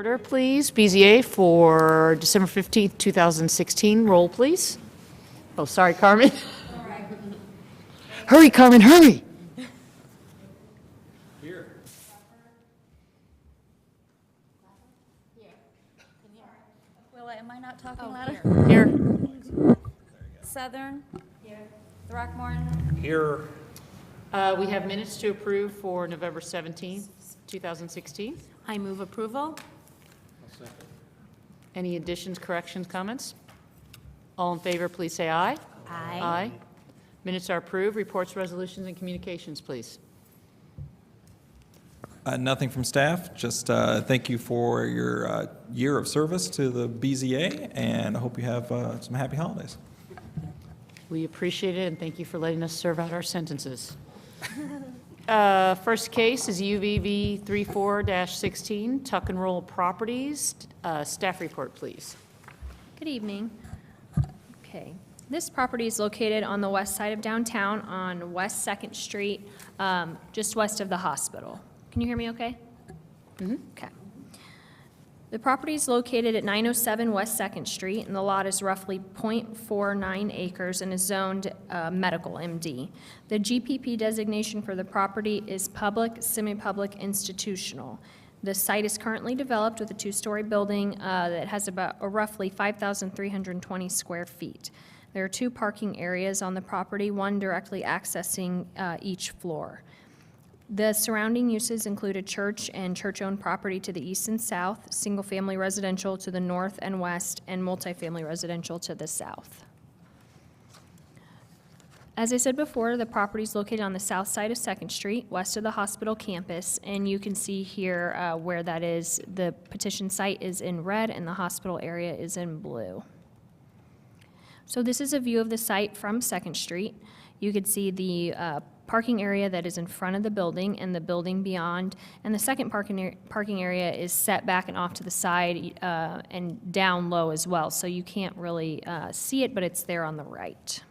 order, please. BZA for December 15th, 2016. Roll, please. Oh, sorry, Carmen. Hurry, Carmen, hurry. Willa, am I not talking louder? Here. Southern? Here. Throckmorton? Here. We have minutes to approve for November 17th, 2016. I move approval. Any additions, corrections, comments? All in favor, please say aye. Aye. Minutes are approved. Reports, resolutions, and communications, please. Nothing from staff, just thank you for your year of service to the BZA, and I hope you have some happy holidays. We appreciate it, and thank you for letting us serve out our sentences. First case is UVV 34-16, Tuck and Roll Properties. Staff report, please. Good evening. Okay. This property is located on the west side of downtown on West 2nd Street, just west of the hospital. Can you hear me okay? Mm-hmm. Okay. The property is located at 907 West 2nd Street, and the lot is roughly .49 acres and is zoned medical MD. The GPP designation for the property is public, semi-public, institutional. The site is currently developed with a two-story building that has about roughly 5,320 square feet. There are two parking areas on the property, one directly accessing each floor. The surrounding uses include a church and church-owned property to the east and south, single-family residential to the north and west, and multifamily residential to the south. As I said before, the property is located on the south side of 2nd Street, west of the hospital campus, and you can see here where that is. The petition site is in red and the hospital area is in blue. So this is a view of the site from 2nd Street. You could see the parking area that is in front of the building and the building beyond, and the second parking area is set back and off to the side and down low as well, so you can't really see it, but it's there on the right.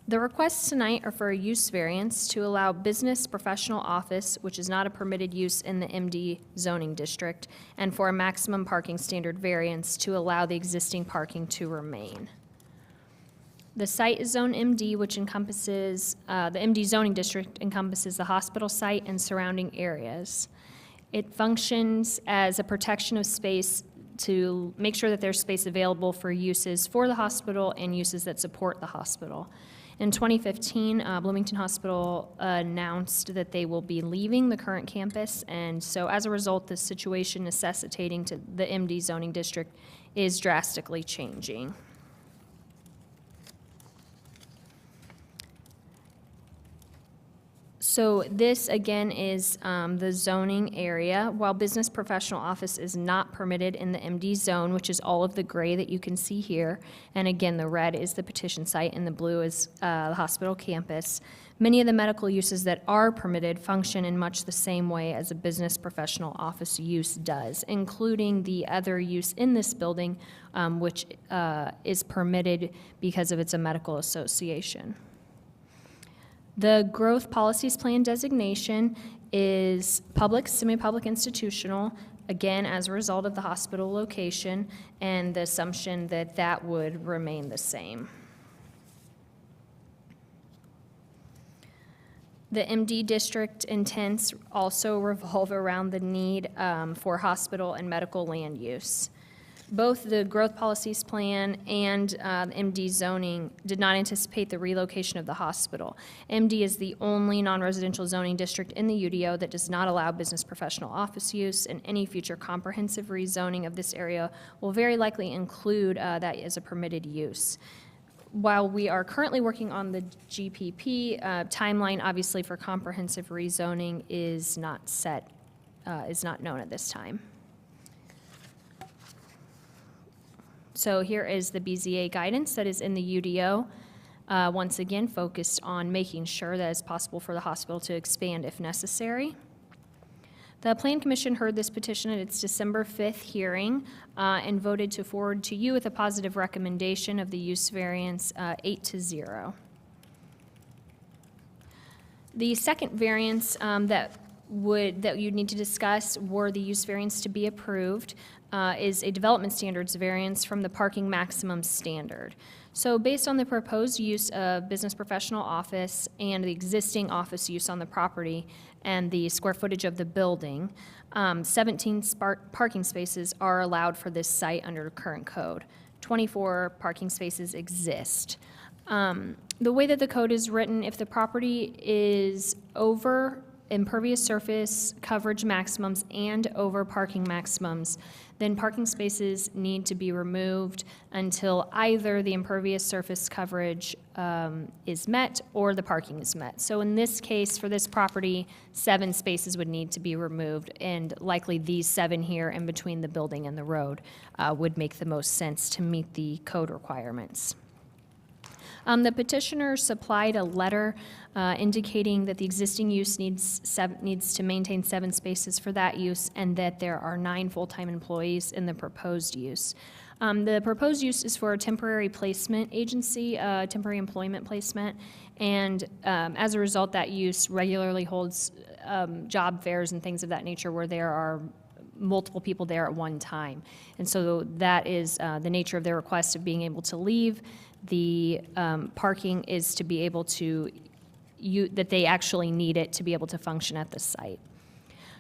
The requests tonight are for a use variance to allow business professional office, which is not a permitted use in the MD zoning district, and for a maximum parking standard variance to allow the existing parking to remain. The site is Zone MD, which encompasses, the MD zoning district encompasses the hospital site and surrounding areas. It functions as a protection of space to make sure that there's space available for uses for the hospital and uses that support the hospital. In 2015, Bloomington Hospital announced that they will be leaving the current campus, and so as a result, the situation necessitating to the MD zoning district is drastically changing. So this, again, is the zoning area. While business professional office is not permitted in the MD zone, which is all of the gray that you can see here, and again, the red is the petition site and the blue is the hospital campus, many of the medical uses that are permitted function in much the same way as a business professional office use does, including the other use in this building, which is permitted because of it's a medical association. The growth policies plan designation is public, semi-public, institutional, again, as a result of the hospital location and the assumption that that would remain the same. The MD district intents also revolve around the need for hospital and medical land use. Both the growth policies plan and MD zoning did not anticipate the relocation of the hospital. MD is the only non-residential zoning district in the UDO that does not allow business professional office use, and any future comprehensive rezoning of this area will very likely include that as a permitted use. While we are currently working on the GPP, timeline obviously for comprehensive rezoning is not set, is not known at this time. So here is the BZA guidance that is in the UDO, once again focused on making sure that it's possible for the hospital to expand if necessary. The Plan Commission heard this petition at its December 5th hearing and voted to forward to you with a positive recommendation of the use variance 8-0. The second variance that that you'd need to discuss were the use variance to be approved is a development standards variance from the parking maximum standard. So based on the proposed use of business professional office and the existing office use on the property and the square footage of the building, 17 parking spaces are allowed for this site under the current code. 24 parking spaces exist. The way that the code is written, if the property is over impervious surface coverage maximums and over parking maximums, then parking spaces need to be removed until either the impervious surface coverage is met or the parking is met. So in this case, for this property, 7 spaces would need to be removed, and likely these 7 here in between the building and the road would make the most sense to meet the code requirements. The petitioner supplied a letter indicating that the existing use needs to maintain 7 spaces for that use, and that there are 9 full-time employees in the proposed use. The proposed use is for a temporary placement agency, temporary employment placement, and as a result, that use regularly holds job fairs and things of that nature where there are multiple people there at one time. And so that is the nature of their request of being able to leave. The parking is to be able to, that they actually need it to be able to function at the site.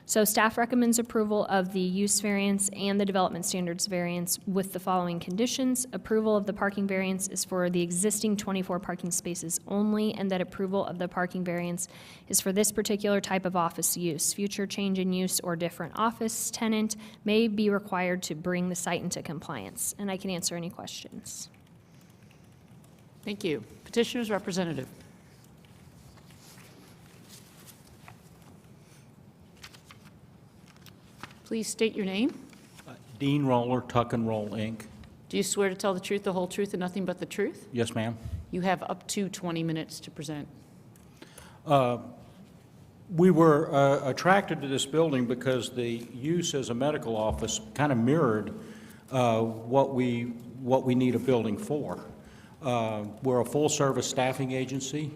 So staff recommends approval of the use variance and the development standards variance with the following conditions. Approval of the parking variance is for the existing 24 parking spaces only, and that approval of the parking variance is for this particular type of office use. Future change in use or different office tenant may be required to bring the site into compliance. And I can answer any questions. Thank you. Petitioner's representative. Please state your name. Dean Roller, Tuck and Roll, Inc. Do you swear to tell the truth, the whole truth, and nothing but the truth? Yes, ma'am. You have up to 20 minutes to present. We were attracted to this building because the use as a medical office kind of mirrored what we need a building for. We're a full-service staffing agency.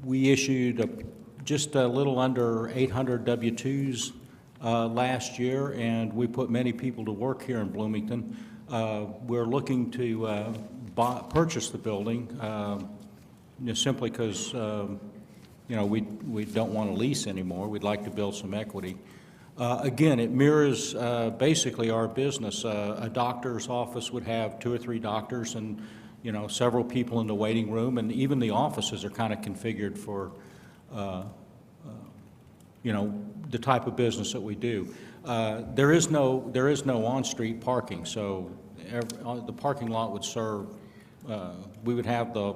We issued just a little under 800 W-2s last year, and we put many people to work here in Bloomington. We're looking to purchase the building simply because we don't want to lease anymore. We'd like to build some equity. Again, it mirrors basically our business. A doctor's office would have 2 or 3 doctors and several people in the waiting room, and even the offices are kind of configured for the type of business that we do. There is no on-street parking, so the parking lot would serve. We would have the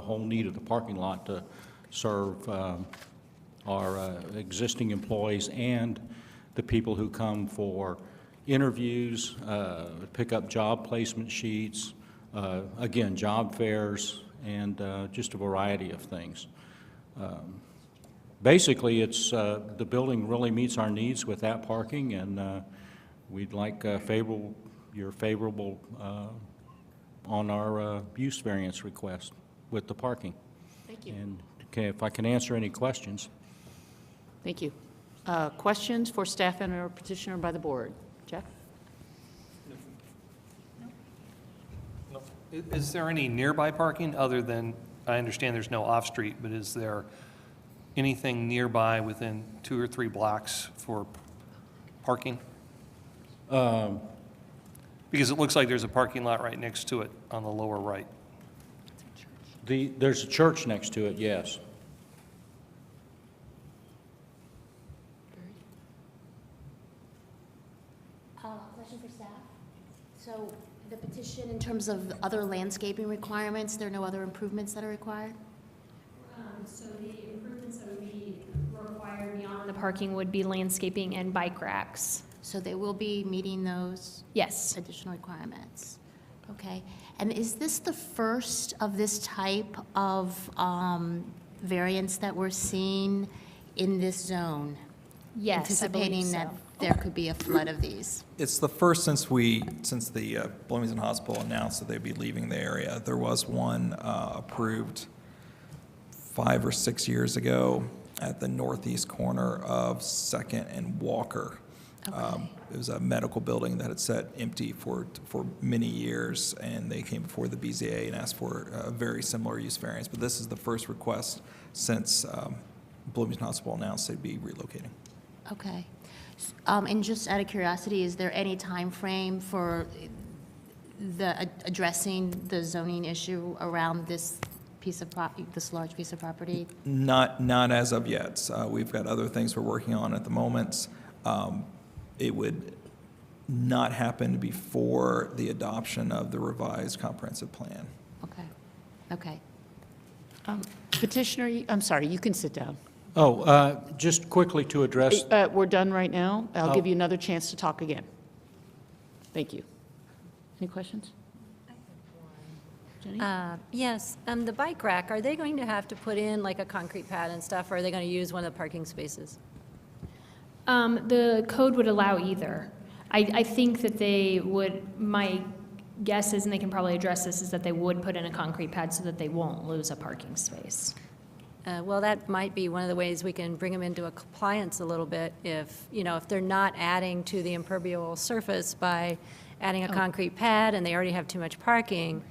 whole need of the parking lot to serve our existing employees and the people who come for interviews, pick up job placement sheets, again, job fairs, and just a variety of things. Basically, it's the building really meets our needs with that parking, and we'd like your favorable on our use variance request with the parking. Thank you. And okay, if I can answer any questions. Thank you. Questions for staff and or petitioner by the board? Jeff? No. Is there any nearby parking other than, I understand there's no off-street, but is there anything nearby within 2 or 3 blocks for parking? Because it looks like there's a parking lot right next to it on the lower right. There's a church next to it, yes. Question for staff. So the petition, in terms of other landscaping requirements, there are no other improvements that are required? So the improvements that would be required beyond the parking would be landscaping and bike racks. So they will be meeting those Yes. additional requirements? Okay. And is this the first of this type of variance that we're seeing in this zone? Yes, I believe Anticipating so. that there could be a flood of these? It's the first since the Bloomington Hospital announced that they'd be leaving the area. There was one approved 5 or 6 years ago, at the northeast corner of Second and Walker. It was a medical building that had sat empty for many years, and they came before the BZA and asked for a very similar use variance. But this is the first request since Bloomington Hospital announced they'd be relocating. Okay. And just out of curiosity, is there any time frame for addressing the zoning issue around this this large piece of property? Not as of yet. We've got other things we're working on at the moment. It would not happen before the adoption of the revised comprehensive plan. Okay, okay. Petitioner, I'm sorry, you can sit down. Just quickly to address, We're done right now. I'll give Oh. you another chance to talk again. Thank you. Any questions? Jenny? Yes, the bike rack, are they going to have to put in like a concrete pad and stuff, or are they going to use one of the parking spaces? The code would allow either. I think that they would, my guess is, and they can probably address this, is that they would put in a concrete pad so that they won't lose a parking space. Well, that might be one of the ways we can bring them into a compliance a little bit if, if they're not adding to the impermeable surface by adding a concrete pad and they already have too much parking,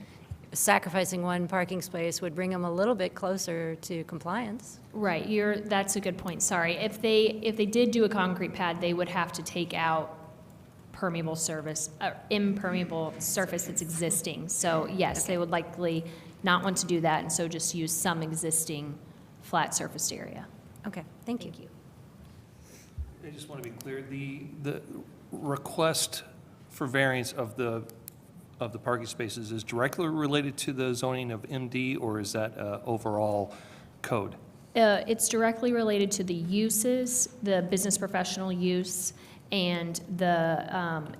sacrificing one parking space would bring them a little bit closer to compliance. Right, that's a good point, sorry. If they did do a concrete pad, they would have to take out impermeable surface that's existing. So yes, they would likely not want to do that, and so just use some existing flat surfaced area. Okay, thank you. I just want to be clear, the request for variance of the parking spaces is directly related to the zoning of MD, or is that overall code? It's directly related to the uses, the business professional use, and the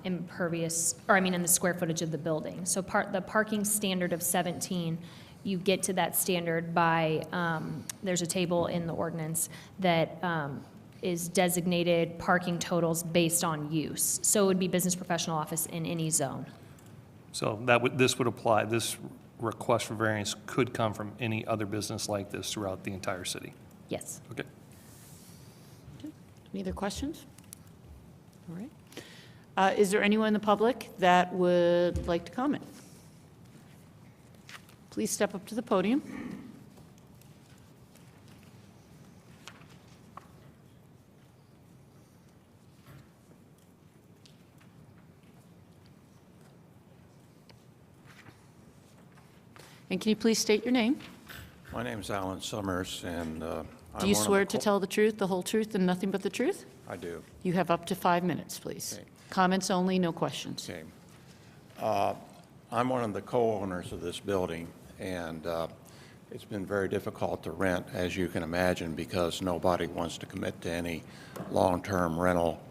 and the square footage of the building. So the parking standard of 17, you get to that standard by, there's a table in the ordinance that is designated parking totals based on use. So it would be business professional office in any zone. So this would apply, this request for variance could come from any other business like this throughout the entire city? Yes. Okay. Any other questions? All right. Is there anyone in the public that would like to comment? Please step up to the podium. And can you please state your name? My name's Alan Summers, and Do you swear to tell the truth, the whole truth, and nothing but the truth? I do. You have up to 5 minutes, please. Okay. Comments only, no questions. Okay. I'm one of the co-owners of this building, and it's been very difficult to rent, as you can imagine, because nobody wants to commit to any long-term rental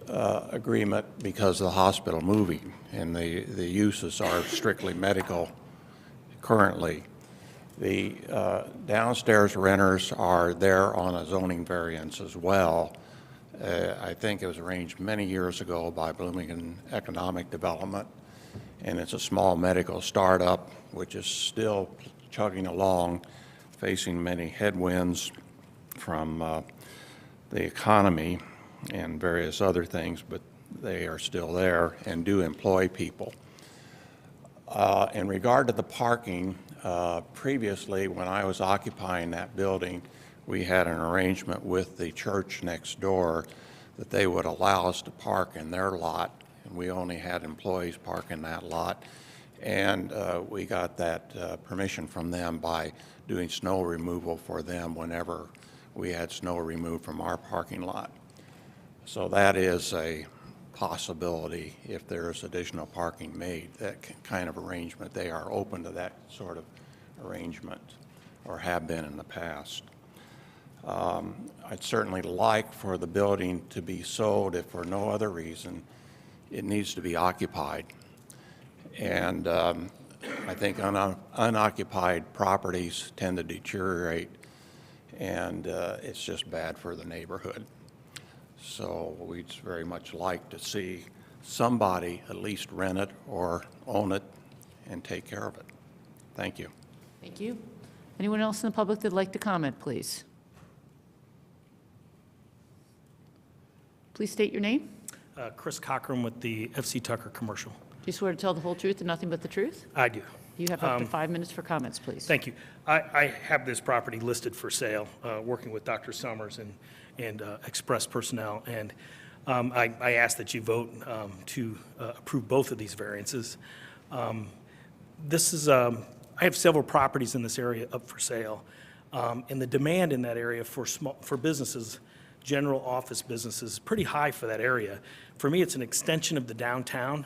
agreement because of the hospital moving, and the uses are strictly medical currently. The downstairs renters are there on a zoning variance as well. I think it was arranged many years ago by Bloomington Economic Development, and it's a small medical startup which is still chugging along, facing many headwinds from the economy and various other things, but they are still there and do employ people. In regard to the parking, previously when I was occupying that building, we had an arrangement with the church next door that they would allow us to park in their lot, and we only had employees park in that lot. And we got that permission from them by doing snow removal for them whenever we had snow removed from our parking lot. So that is a possibility if there's additional parking made, that kind of arrangement. They are open to that sort of arrangement, or have been in the past. I'd certainly like for the building to be sold if for no other reason. It needs to be occupied. And I think unoccupied properties tend to deteriorate, and it's just bad for the neighborhood. So we'd very much like to see somebody at least rent it or own it and take care of it. Thank you. Thank you. Anyone else in the public that'd like to comment, please? Please state your name. Chris Cochran with the FC Tucker Commercial. Do you swear to tell the whole truth and nothing but the truth? I do. You have up to 5 minutes for comments, please. Thank you. I have this property listed for sale, working with Dr. Summers and Express personnel, and I ask that you vote to approve both of these variances. This is, I have several properties in this area up for sale, and the demand in that area for businesses, general office businesses, is pretty high for that area. For me, it's an extension of the downtown.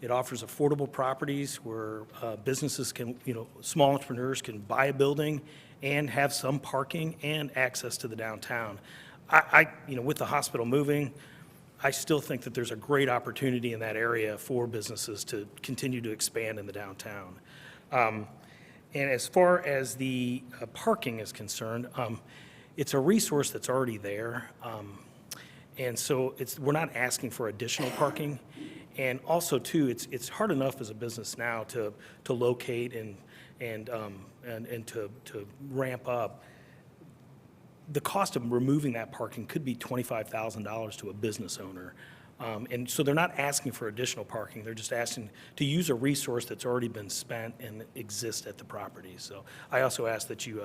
It offers affordable properties where businesses can, small entrepreneurs can buy a building and have some parking and access to the downtown. With the hospital moving, I still think that there's a great opportunity in that area for businesses to continue to expand in the downtown. And as far as the parking is concerned, it's a resource that's already there. And so we're not asking for additional parking. And also, too, it's hard enough as a business now to locate and to ramp up. The cost of removing that parking could be $25,000 to a business owner. And so they're not asking for additional parking. They're just asking to use a resource that's already been spent and exists at the property. So I also ask that you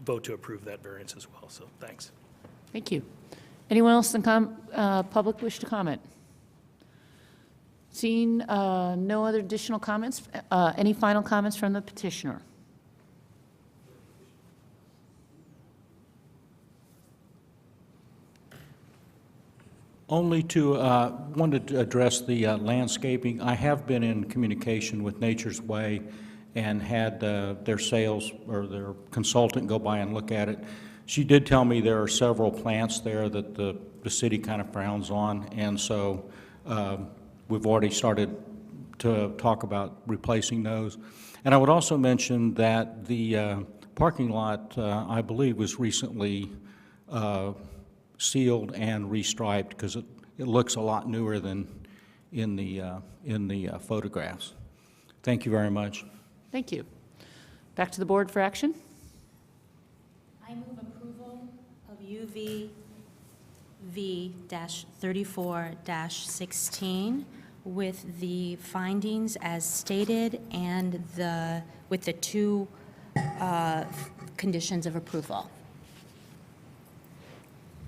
vote to approve that variance as well. So thanks. Thank you. Anyone else in public wish to comment? Seeing no other additional comments, any final comments from the petitioner? Only wanted to address the landscaping. I have been in communication with Nature's Way and had their sales or their consultant go by and look at it. She did tell me there are several plants there that the city kind of frowns on, and so we've already started to talk about replacing those. And I would also mention that the parking lot, I believe, was recently sealed and restriped because it looks a lot newer than in the photographs. Thank you very much. Thank you. Back to the board for action. I move approval of UVV-34-16 with the findings as stated and with the two conditions of approval.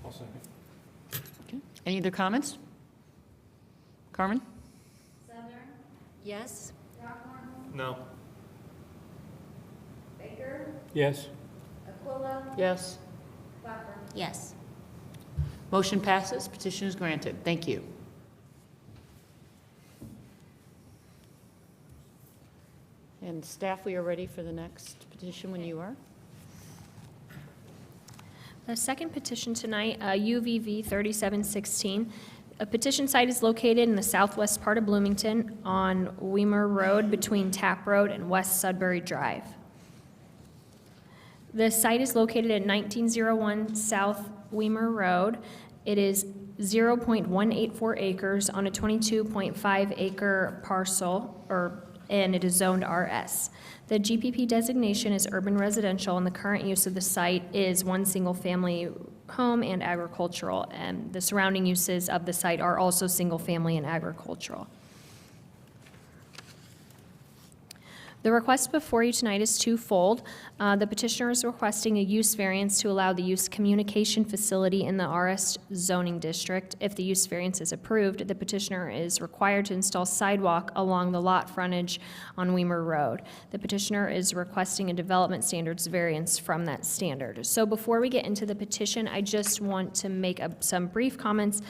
Okay. Any other comments? Carmen? Yes? No. Yes. Yes. Yes. Motion passes. Petition is granted. Thank you. And staff, we are ready for the next petition when you are. The second petition tonight, UVV 3716. A petition site is located in the southwest part of Bloomington on Weimer Road between Tapp Road and West Sudbury Drive. The site is located at 1901 South Weimer Road. It is 0.184 acres on a 22.5 acre parcel, and it is zoned RS. The GPP designation is urban residential, and the current use of the site is one single-family home and agricultural, and the surrounding uses of the site are also single-family and agricultural. The request before you tonight is twofold. The petitioner is requesting a use variance to allow the use communication facility in the RS zoning district. If the use variance is approved, the petitioner is required to install sidewalk along the lot frontage on Weimer Road. The petitioner is requesting a development standards variance from that standard. So before we get into the petition, I just want to make some brief comments.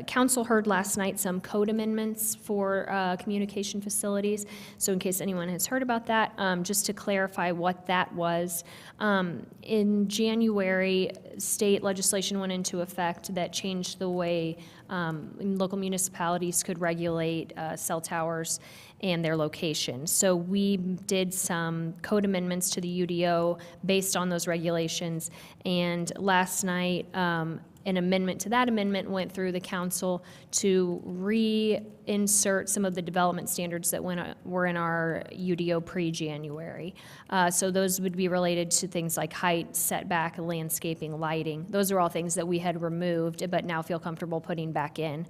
Council heard last night some code amendments for communication facilities. So in case anyone has heard about that, just to clarify what that was, in January, state legislation went into effect that changed the way local municipalities could regulate cell towers and their location. So we did some code amendments to the UDO based on those regulations. And last night, An amendment to that amendment went through the council to reinsert some of the development standards that were in our UDO pre-January. So those would be related to things like height, setback, landscaping, lighting. Those are all things that we had removed, but now feel comfortable putting back in.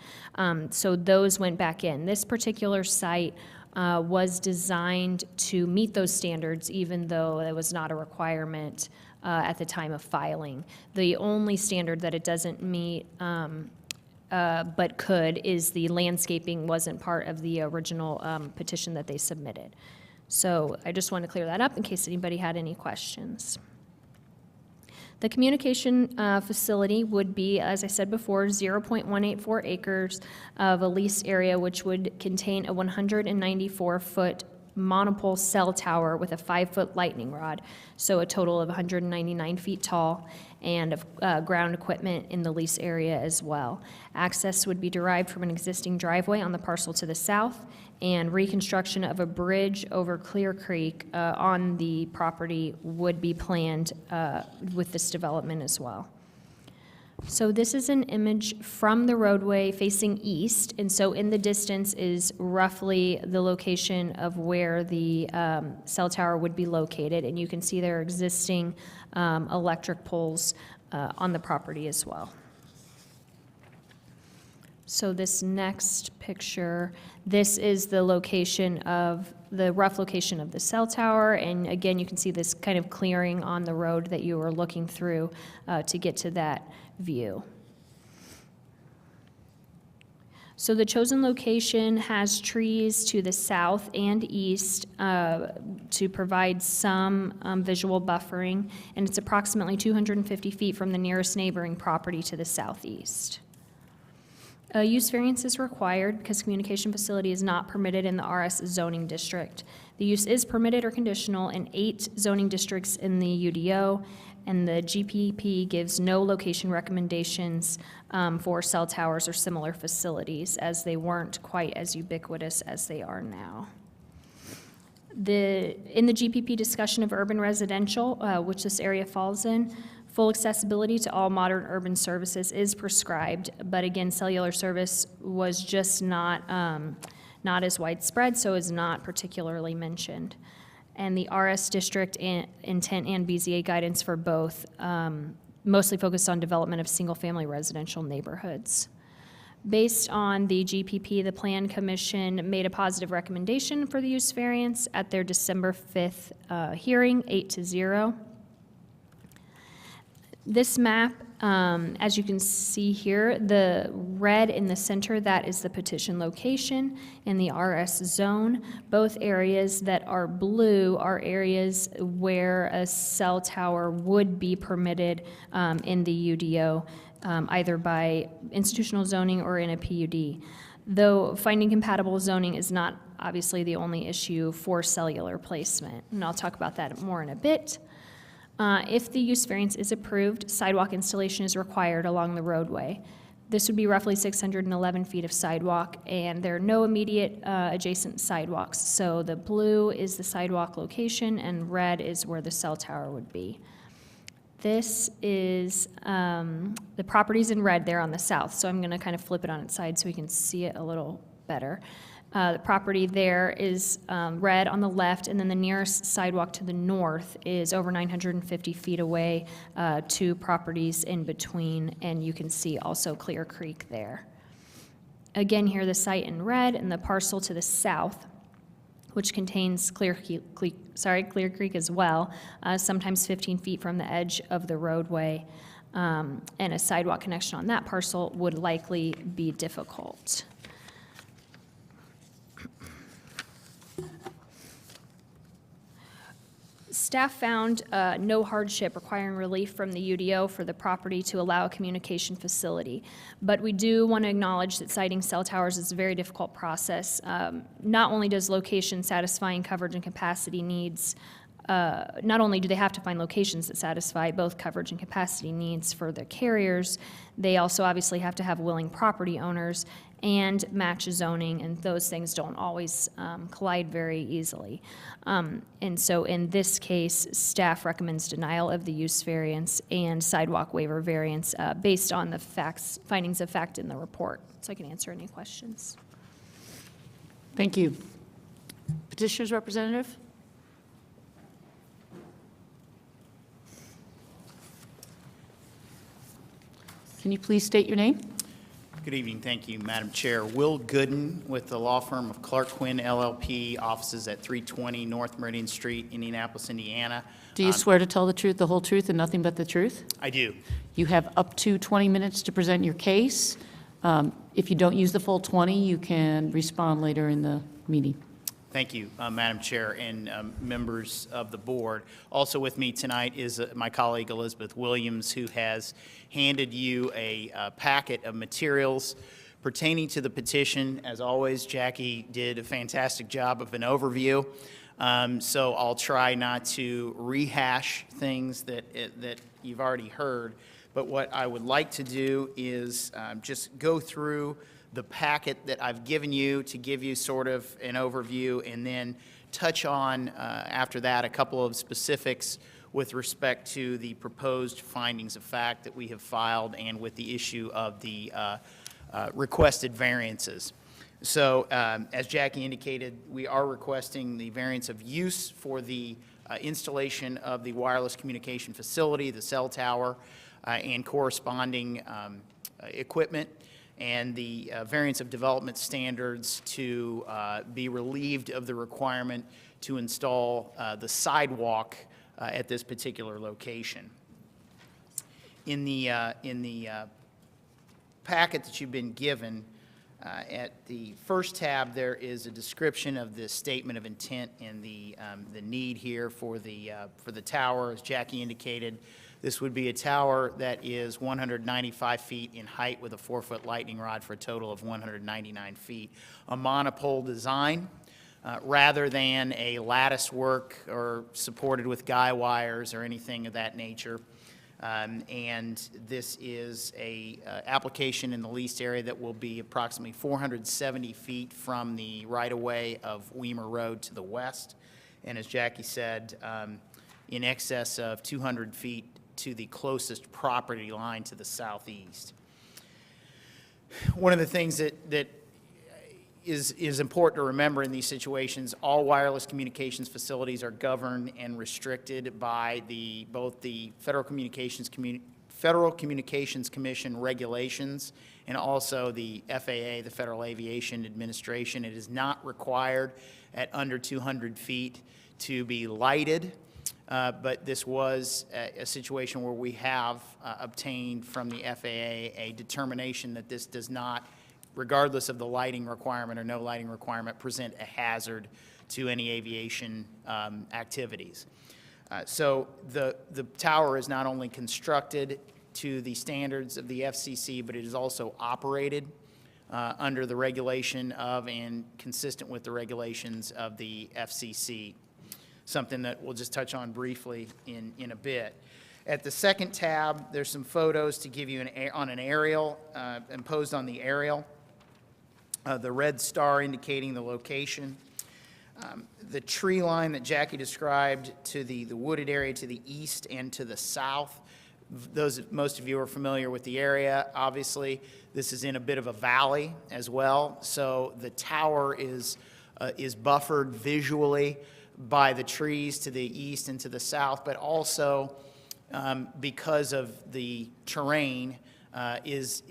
So those went back in. This particular site was designed to meet those standards, even though it was not a requirement at the time of filing. The only standard that it doesn't meet, but could, is the landscaping wasn't part of the original petition that they submitted. So I just want to clear that up in case anybody had any questions. The communication facility would be, as I said before, 0.184 acres of a leased area, which would contain a 194-foot monopole cell tower with a 5-foot lightning rod, so a total of 199 feet tall, and of ground equipment in the lease area as well. Access would be derived from an existing driveway on the parcel to the south, and reconstruction of a bridge over Clear Creek on the property would be planned with this development as well. So this is an image from the roadway facing east, and so in the distance is roughly the location of where the cell tower would be located, and you can see there are existing electric poles on the property as well. So this next picture, this is the location of, the rough location of the cell tower, and again, you can see this kind of clearing on the road that you were looking through to get to that view. So the chosen location has trees to the south and east to provide some visual buffering, and it's approximately 250 feet from the nearest neighboring property to the southeast. A use variance is required because communication facility is not permitted in the RS zoning district. The use is permitted or conditional in 8 zoning districts in the UDO, and the GPP gives no location recommendations for cell towers or similar facilities, as they weren't quite as ubiquitous as they are now. In the GPP discussion of urban residential, which this area falls in, full accessibility to all modern urban services is prescribed, but again, cellular service was just not as widespread, so is not particularly mentioned. And the RS district intent and BZA guidance for both mostly focused on development of single-family residential neighborhoods. Based on the GPP, the Plan Commission made a positive recommendation for the use variance at their December 5th hearing, 8-0. This map, as you can see here, the red in the center, that is the petition location in the RS zone. Both areas that are blue are areas where a cell tower would be permitted in the UDO, either by institutional zoning or in a PUD. Though finding compatible zoning is not obviously the only issue for cellular placement, and I'll talk about that more in a bit. If the use variance is approved, sidewalk installation is required along the roadway. This would be roughly 611 feet of sidewalk, and there are no immediate adjacent sidewalks. So the blue is the sidewalk location, and red is where the cell tower would be. This is the properties in red there on the south, so I'm going to kind of flip it on its side so we can see it a little better. The property there is red on the left, and then the nearest sidewalk to the north is over 950 feet away, 2 properties in between, and you can see also Clear Creek there. Again, here the site in red, and the parcel to the south, which contains Clear Creek as well, sometimes 15 feet from the edge of the roadway, and a sidewalk connection on that parcel would likely be difficult. Staff found no hardship requiring relief from the UDO for the property to allow a communication facility. But we do want to acknowledge that siting cell towers is a very difficult process. Not only does location satisfying coverage and capacity needs not only do they have to find locations that satisfy both coverage and capacity needs for the carriers, they also obviously have to have willing property owners and match zoning, and those things don't always collide very easily. And so in this case, staff recommends denial of the use variance and sidewalk waiver variance based on the findings of fact in the report. So I can answer any questions. Thank you. Petitioner's representative? Can you please state your name? Good evening. Thank you, Madam Chair. Will Gooden with the law firm of Clark Quinn LLP, offices at 320 North Meridian Street, Indianapolis, Indiana. Do you swear to tell the truth, the whole truth, and nothing but the truth? I do. You have up to 20 minutes to present your case. If you don't use the full 20, you can respond later in the meeting. Thank you, Madam Chair and members of the board. Also with me tonight is my colleague Elizabeth Williams, who has handed you a packet of materials pertaining to the petition. As always, Jackie did a fantastic job of an overview. So I'll try not to rehash things that you've already heard. But what I would like to do is just go through the packet that I've given you to give you sort of an overview, and then touch on, after that, a couple of specifics with respect to the proposed findings of fact that we have filed and with the issue of the requested variances. So as Jackie indicated, we are requesting the variance of use for the installation of the wireless communication facility, the cell tower, and corresponding equipment, and the variance of development standards to be relieved of the requirement to install the sidewalk at this particular location. In the packet that you've been given, at the first tab, there is a description of the statement of intent and the need here for the tower. As Jackie indicated, this would be a tower that is 195 feet in height with a 4-foot lightning rod for a total of 199 feet. A monopole design rather than a lattice work or supported with guy wires or anything of that nature. And this is a application in the leased area that will be approximately 470 feet from the right-of-way of Weimer Road to the west. And as Jackie said, in excess of 200 feet to the closest property line to the southeast. One of the things that is important to remember in these situations, all wireless communications facilities are governed and restricted by both the Federal Communications Commission regulations and also the FAA, the Federal Aviation Administration. It is not required at under 200 feet to be lighted. But this was a situation where we have obtained from the FAA a determination that this does not, regardless of the lighting requirement or no lighting requirement, present a hazard to any aviation activities. So the tower is not only constructed to the standards of the FCC, but it is also operated under the regulation of and consistent with the regulations of the FCC. Something that we'll just touch on briefly in a bit. At the second tab, there's some photos to give you on an aerial, imposed on the aerial. The red star indicating the location. The tree line that Jackie described to the wooded area to the east and to the south. Most of you are familiar with the area. Obviously, this is in a bit of a valley as well. So the tower is buffered visually by the trees to the east and to the south, but also because of the terrain is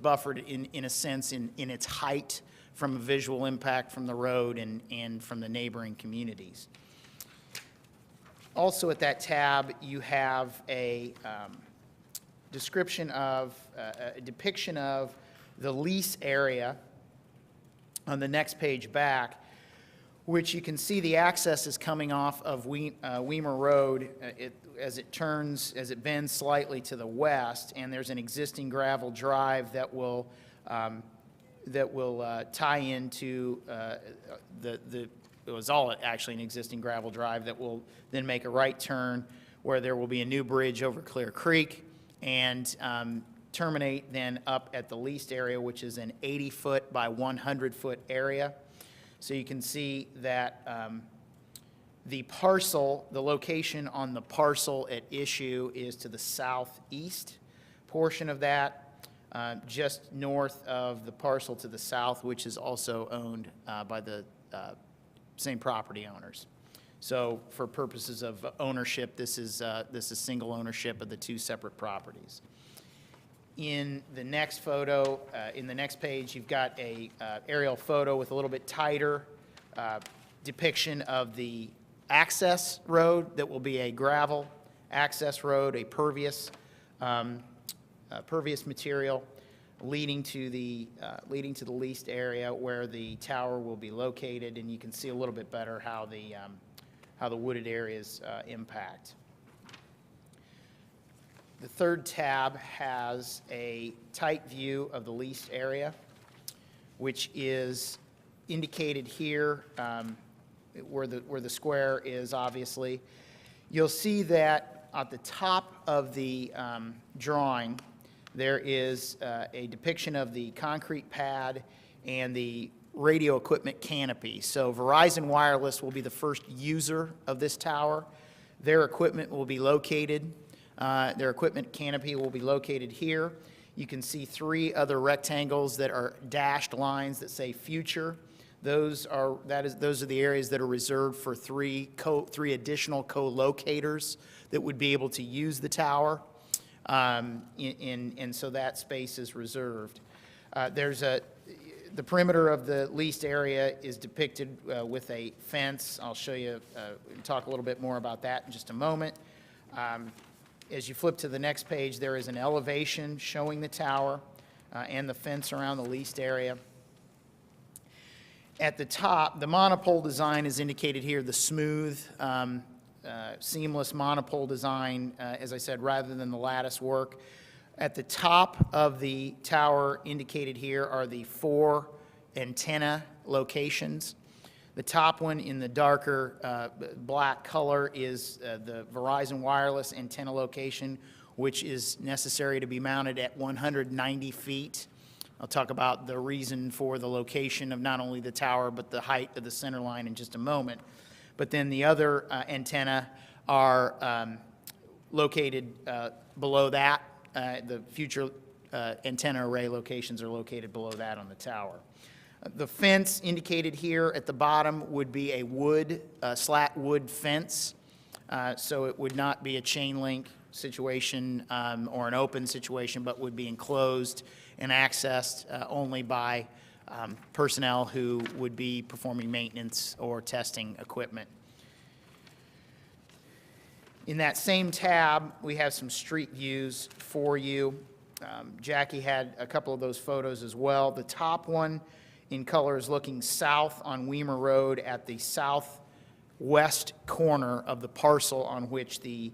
buffered in a sense in its height from a visual impact from the road and from the neighboring communities. Also at that tab, you have a description of, a depiction of the lease area on the next page back, which you can see the access is coming off of Weimer Road as it bends slightly to the west, and there's an existing gravel drive that will tie into the it was all actually an existing gravel drive that will then make a right turn where there will be a new bridge over Clear Creek and terminate then up at the leased area, which is an 80-foot by 100-foot area. So you can see that the parcel, the location on the parcel at issue is to the southeast portion of that, just north of the parcel to the south, which is also owned by the same property owners. So for purposes of ownership, this is single ownership of the two separate properties. In the next photo, in the next page, you've got a aerial photo with a little bit tighter depiction of the access road that will be a gravel access road, a pervious material leading to the leased area where the tower will be located, and you can see a little bit better how the wooded areas impact. The third tab has a tight view of the leased area, which is indicated here where the square is, obviously. You'll see that at the top of the drawing, there is a depiction of the concrete pad and the radio equipment canopy. So Verizon Wireless will be the first user of this tower. Their equipment will be located, their equipment canopy will be located here. You can see three other rectangles that are dashed lines that say future. Those are the areas that are reserved for three additional co-locators that would be able to use the tower. And so that space is reserved. The perimeter of the leased area is depicted with a fence. I'll show you, talk a little bit more about that in just a moment. As you flip to the next page, there is an elevation showing the tower and the fence around the leased area. At the top, the monopole design is indicated here, the smooth, seamless monopole design, as I said, rather than the lattice work. At the top of the tower indicated here are the 4 antenna locations. The top one in the darker black color is the Verizon Wireless antenna location, which is necessary to be mounted at 190 feet. I'll talk about the reason for the location of not only the tower, but the height of the center line in just a moment. But then the other antenna are located below that. The future antenna array locations are located below that on the tower. The fence indicated here at the bottom would be a slat wood fence, so it would not be a chain link situation or an open situation, but would be enclosed and accessed only by personnel who would be performing maintenance or testing equipment. In that same tab, we have some street views for you. Jackie had a couple of those photos as well. The top one in color is looking south on Weimer Road at the southwest corner of the parcel on which the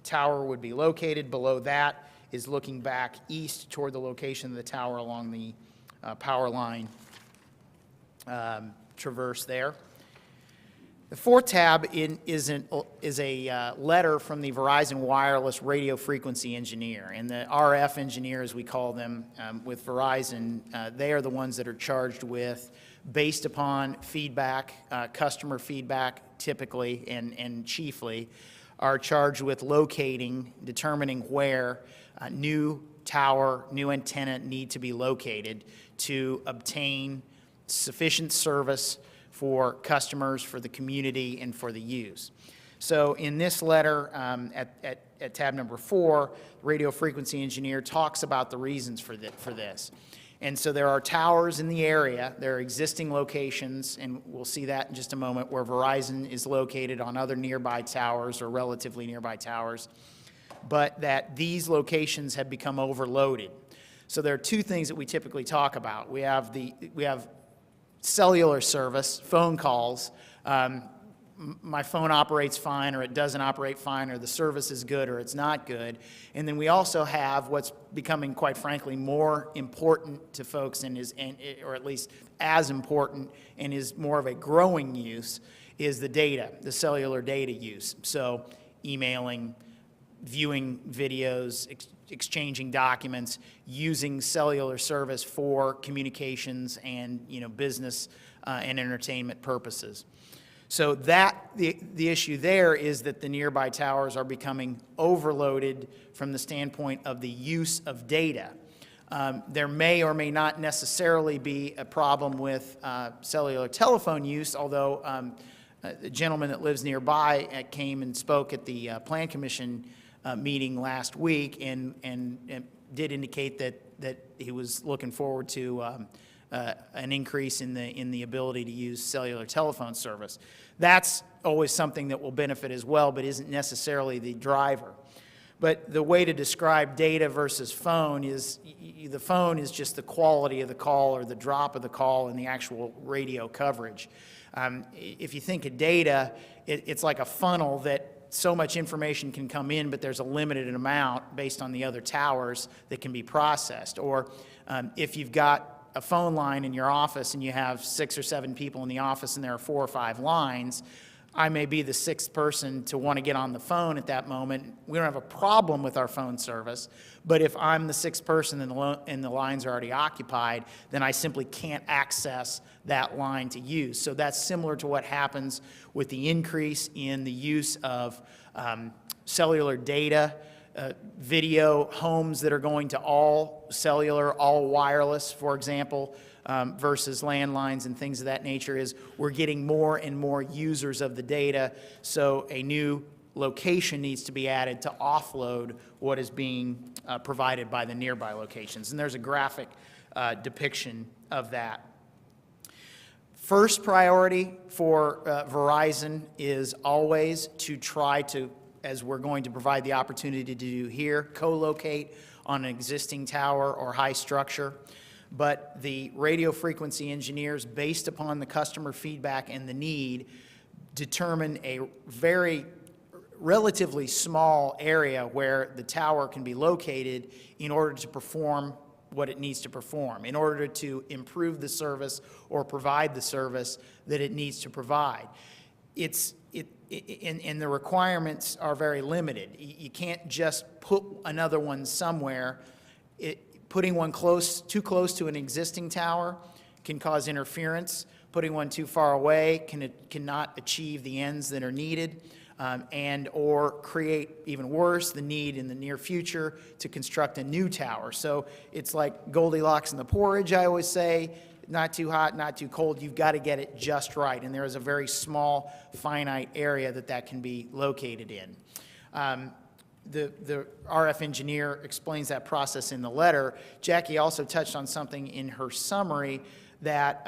tower would be located. Below that is looking back east toward the location of the tower along the power line traverse there. The fourth tab is a letter from the Verizon Wireless radio frequency engineer. And the RF engineer, as we call them with Verizon, they are the ones that are charged with, based upon feedback, customer feedback typically and chiefly, are charged with locating, determining where new tower, new antenna need to be located to obtain sufficient service for customers, for the community, and for the use. So in this letter at tab number 4, the radio frequency engineer talks about the reasons for this. And so there are towers in the area, there are existing locations, and we'll see that in just a moment, where Verizon is located on other nearby towers or relatively nearby towers, but that these locations have become overloaded. So there are two things that we typically talk about. We have cellular service, phone calls, my phone operates fine, or it doesn't operate fine, or the service is good, or it's not good. And then we also have what's becoming, quite frankly, more important to folks, or at least as important, and is more of a growing use, is the data, the cellular data use. So emailing, viewing videos, exchanging documents, using cellular service for communications and, business and entertainment purposes. So the issue there is that the nearby towers are becoming overloaded from the standpoint of the use of data. There may or may not necessarily be a problem with cellular telephone use, although the gentleman that lives nearby came and spoke at the Plan Commission meeting last week and did indicate that he was looking forward to an increase in the ability to use cellular telephone service. That's always something that will benefit as well, but isn't necessarily the driver. But the way to describe data versus phone is the phone is just the quality of the call or the drop of the call and the actual radio coverage. If you think of data, it's like a funnel that so much information can come in, but there's a limited amount based on the other towers that can be processed. Or if you've got a phone line in your office and you have 6 or 7 people in the office and there are 4 or 5 lines, I may be the 6th person to want to get on the phone at that moment. We don't have a problem with our phone service, but if I'm the 6th person and the lines are already occupied, then I simply can't access that line to use. So that's similar to what happens with the increase in the use of cellular data, video homes that are going to all cellular, all wireless, for example, versus landlines and things of that nature, is we're getting more and more users of the data, so a new location needs to be added to offload what is being provided by the nearby locations. And there's a graphic depiction of that. First priority for Verizon is always to try to, as we're going to provide the opportunity to do here, co-locate on an existing tower or high structure. But the radio frequency engineers, based upon the customer feedback and the need, determine a very relatively small area where the tower can be located in order to perform what it needs to perform, in order to improve the service or provide the service that it needs to provide. And the requirements are very limited. You can't just put another one somewhere. Putting one too close to an existing tower can cause interference. Putting one too far away cannot achieve the ends that are needed, and or create, even worse, the need in the near future to construct a new tower. So it's like Goldilocks and the porridge, I always say. Not too hot, not too cold. You've got to get it just right. And there is a very small, finite area that can be located in. The RF engineer explains that process in the letter. Jackie also touched on something in her summary that,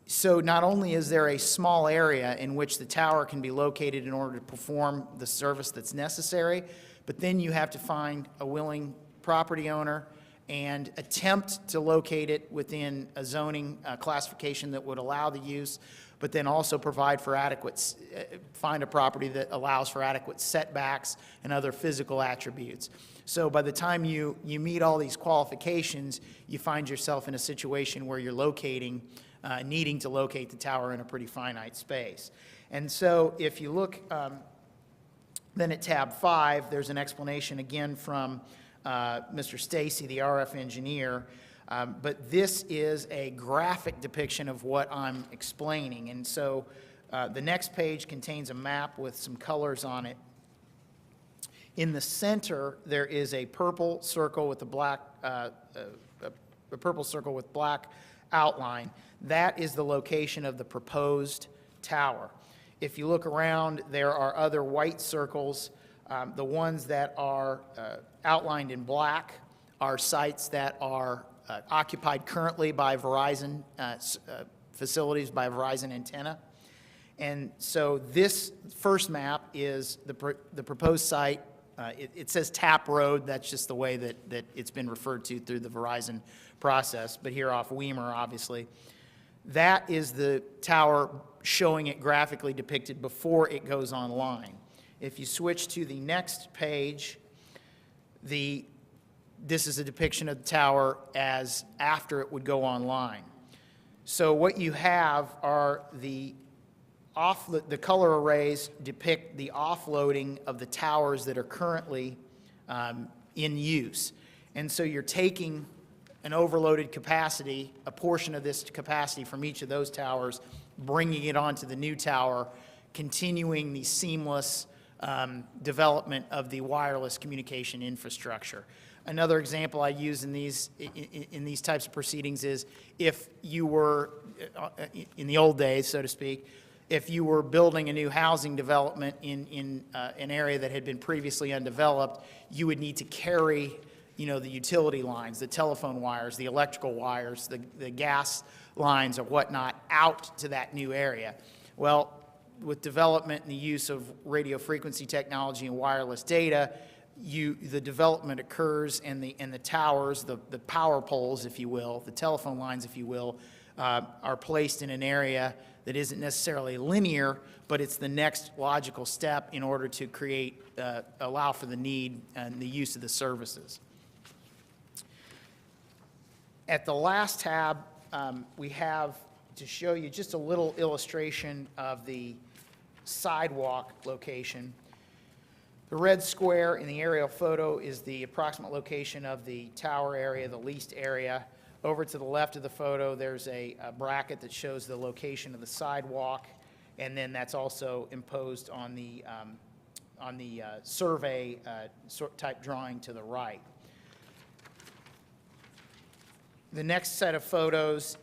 so not only is there a small area in which the tower can be located in order to perform the service that's necessary, but then you have to find a willing property owner and attempt to locate it within a zoning classification that would allow the use, but then also provide for find a property that allows for adequate setbacks and other physical attributes. So by the time you meet all these qualifications, you find yourself in a situation where you're needing to locate the tower in a pretty finite space. And so if you look then at tab 5, there's an explanation again from Mr. Stacy, the RF engineer, but this is a graphic depiction of what I'm explaining. And so the next page contains a map with some colors on it. In the center, there is a purple circle with a purple circle with black outline. That is the location of the proposed tower. If you look around, there are other white circles. The ones that are outlined in black are sites that are occupied currently by Verizon facilities, by Verizon antenna. And so this first map is the proposed site. It says Tap Road. That's just the way that it's been referred to through the Verizon process, but here off Weimer, obviously. That is the tower showing it graphically depicted before it goes online. If you switch to the next page, this is a depiction of the tower as after it would go online. So what you have are the color arrays depict the offloading of the towers that are currently in use. And so you're taking an overloaded capacity, a portion of this capacity from each of those towers, bringing it onto the new tower, continuing the seamless development of the wireless communication infrastructure. Another example I use in these types of proceedings is if you were, in the old days, so to speak, if you were building a new housing development in an area that had been previously undeveloped, you would need to carry, the utility lines, the telephone wires, the electrical wires, the gas lines or whatnot out to that new area. Well, with development and the use of radio frequency technology and wireless data, the development occurs and the towers, the power poles, if you will, the telephone lines, if you will, are placed in an area that isn't necessarily linear, but it's the next logical step in order to create, allow for the need and the use of the services. At the last tab, we have to show you just a little illustration of the sidewalk location. The red square in the aerial photo is the approximate location of the tower area, the leased area. Over to the left of the photo, there's a bracket that shows the location of the sidewalk, and then that's also imposed on the survey type drawing to the right. The next set of photos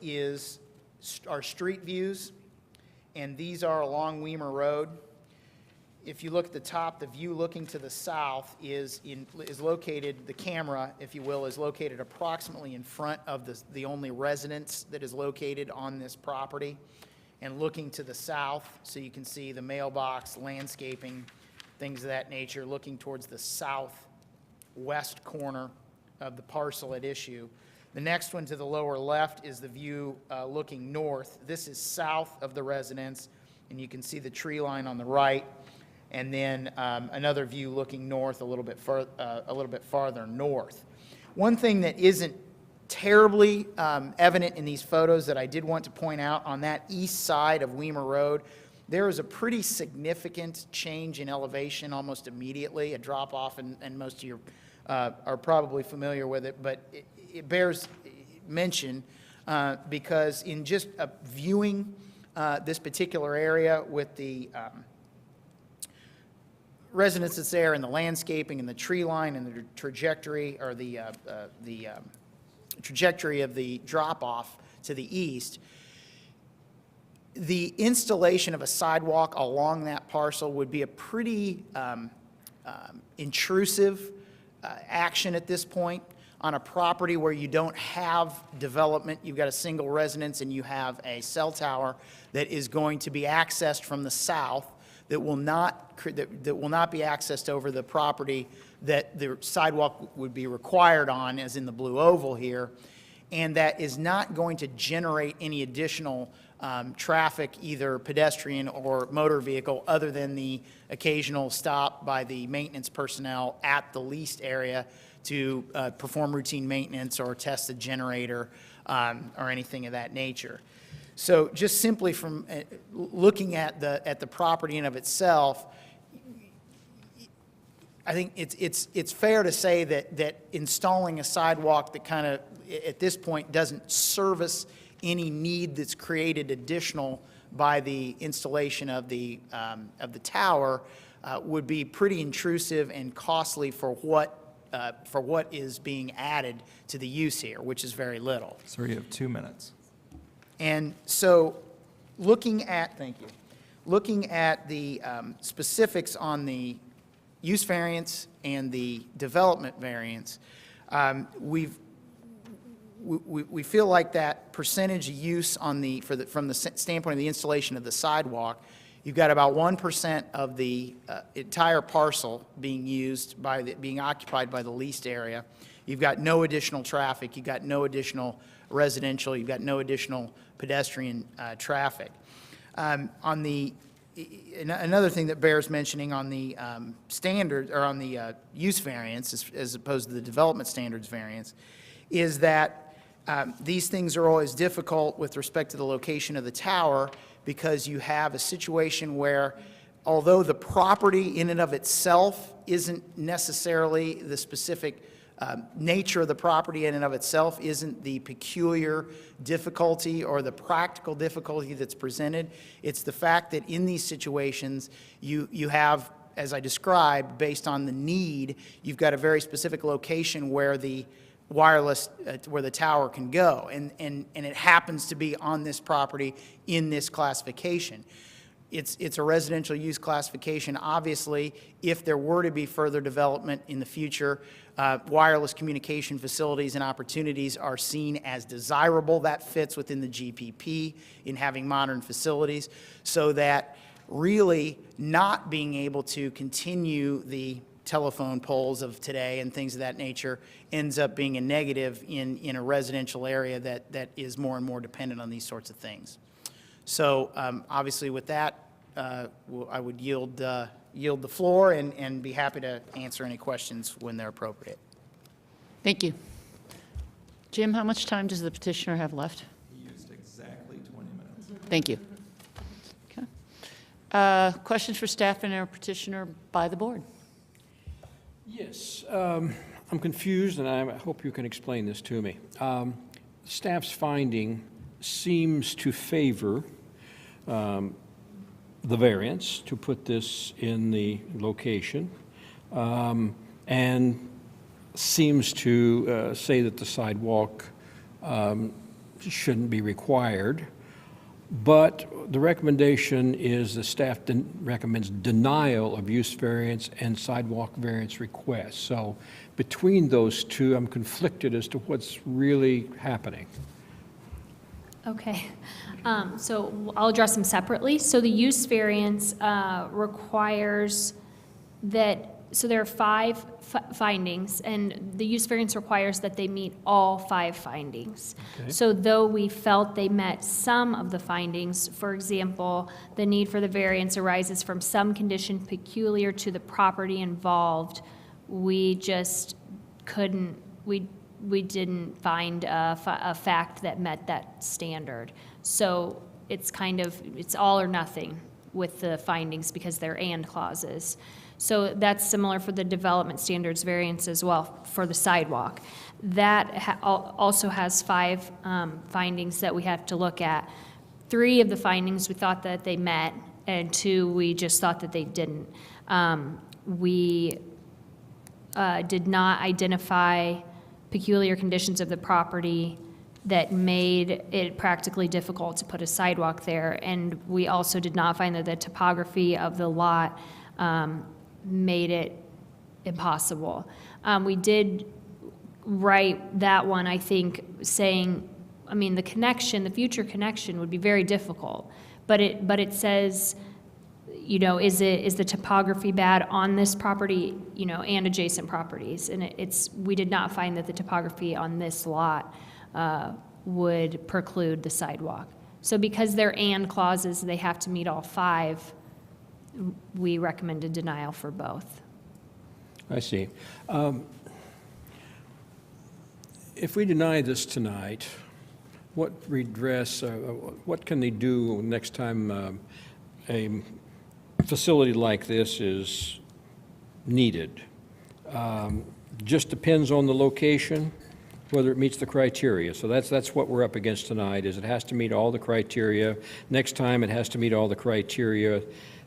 are street views, and these are along Weimer Road. If you look at the top, the view looking to the south is located, the camera, if you will, is located approximately in front of the only residence that is located on this property. And looking to the south, so you can see the mailbox, landscaping, things of that nature, looking towards the southwest corner of the parcel at issue. The next one to the lower left is the view looking north. This is south of the residence, and you can see the tree line on the right. And then another view looking north a little bit farther north. One thing that isn't terribly evident in these photos that I did want to point out, on that east side of Weimer Road, there is a pretty significant change in elevation almost immediately, a drop off, and most of you are probably familiar with it, but it bears mention because in just viewing this particular area with the residents that's there and the landscaping and the tree line and the trajectory or the trajectory of the drop-off to the east, the installation of a sidewalk along that parcel would be a pretty intrusive action at this point on a property where you don't have development. You've got a single residence and you have a cell tower that is going to be accessed from the south that will not be accessed over the property that the sidewalk would be required on, as in the blue oval here, and that is not going to generate any additional traffic, either pedestrian or motor vehicle, other than the occasional stop by the maintenance personnel at the leased area to perform routine maintenance or test the generator or anything of that nature. So just simply from looking at the property in of itself, I think it's fair to say that installing a sidewalk that kind of at this point doesn't service any need that's created additional by the installation of the tower would be pretty intrusive and costly for what is being added to the use here, which is very little. Sir, you have 2 minutes. And so looking at the specifics on the use variance and the development variance, we feel like that percentage of use from the standpoint of the installation of the sidewalk You've got about 1% of the entire parcel being used being occupied by the leased area. You've got no additional traffic. You've got no additional residential. You've got no additional pedestrian traffic. Another thing that bears mentioning on the standard, or on the use variance, as opposed to the development standards variance, is that these things are always difficult with respect to the location of the tower, because you have a situation where, although the property in and of itself isn't necessarily the specific nature of the property in and of itself isn't the peculiar difficulty or the practical difficulty that's presented. It's the fact that in these situations, you have, as I described, based on the need, you've got a very specific location where the wireless, where the tower can go. And it happens to be on this property in this classification. It's a residential use classification. Obviously, if there were to be further development in the future, wireless communication facilities and opportunities are seen as desirable. That fits within the GPP in having modern facilities, so that really not being able to continue the telephone poles of today and things of that nature ends up being a negative in a residential area that is more and more dependent on these sorts of things. So obviously with that, I would yield the floor and be happy to answer any questions when they're appropriate. Thank you. Jim, how much time does the petitioner have left? He used exactly 20 minutes. Thank you. Okay. Questions for staff and our petitioner by the board? Yes, I'm confused, and I hope you can explain this to me. Staff's finding seems to favor the variance to put this in the location, and seems to say that the sidewalk shouldn't be required. But the recommendation is the staff recommends denial of use variance and sidewalk variance request. So between those two, I'm conflicted as to what's really happening. Okay, so I'll address them separately. So the use variance requires that, so there are 5 findings, and the use variance requires that they meet all 5 findings. Okay. So though we felt they met some of the findings, for example, the need for the variance arises from some condition peculiar to the property involved, we just couldn't, we didn't find a fact that met that standard. So it's kind of, it's all or nothing with the findings because they're and clauses. So that's similar for the development standards variance as well for the sidewalk. That also has 5 findings that we have to look at. 3 of the findings we thought that they met, and 2 we just thought that they didn't. We did not identify peculiar conditions of the property that made it practically difficult to put a sidewalk there, and we also did not find that the topography of the lot made it impossible. We did write that one, I think, saying, I mean, the connection, the future connection would be very difficult, but it says, you know, is the topography bad on this property, you know, and adjacent properties? And we did not find that the topography on this lot would preclude the sidewalk. So because they're and clauses, they have to meet all 5, we recommended denial for both. I see. If we deny this tonight, what redress, what can they do next time a facility like this is needed? Just depends on the location, whether it meets the criteria. So that's what we're up against tonight, is it has to meet all the criteria. Next time, it has to meet all the criteria.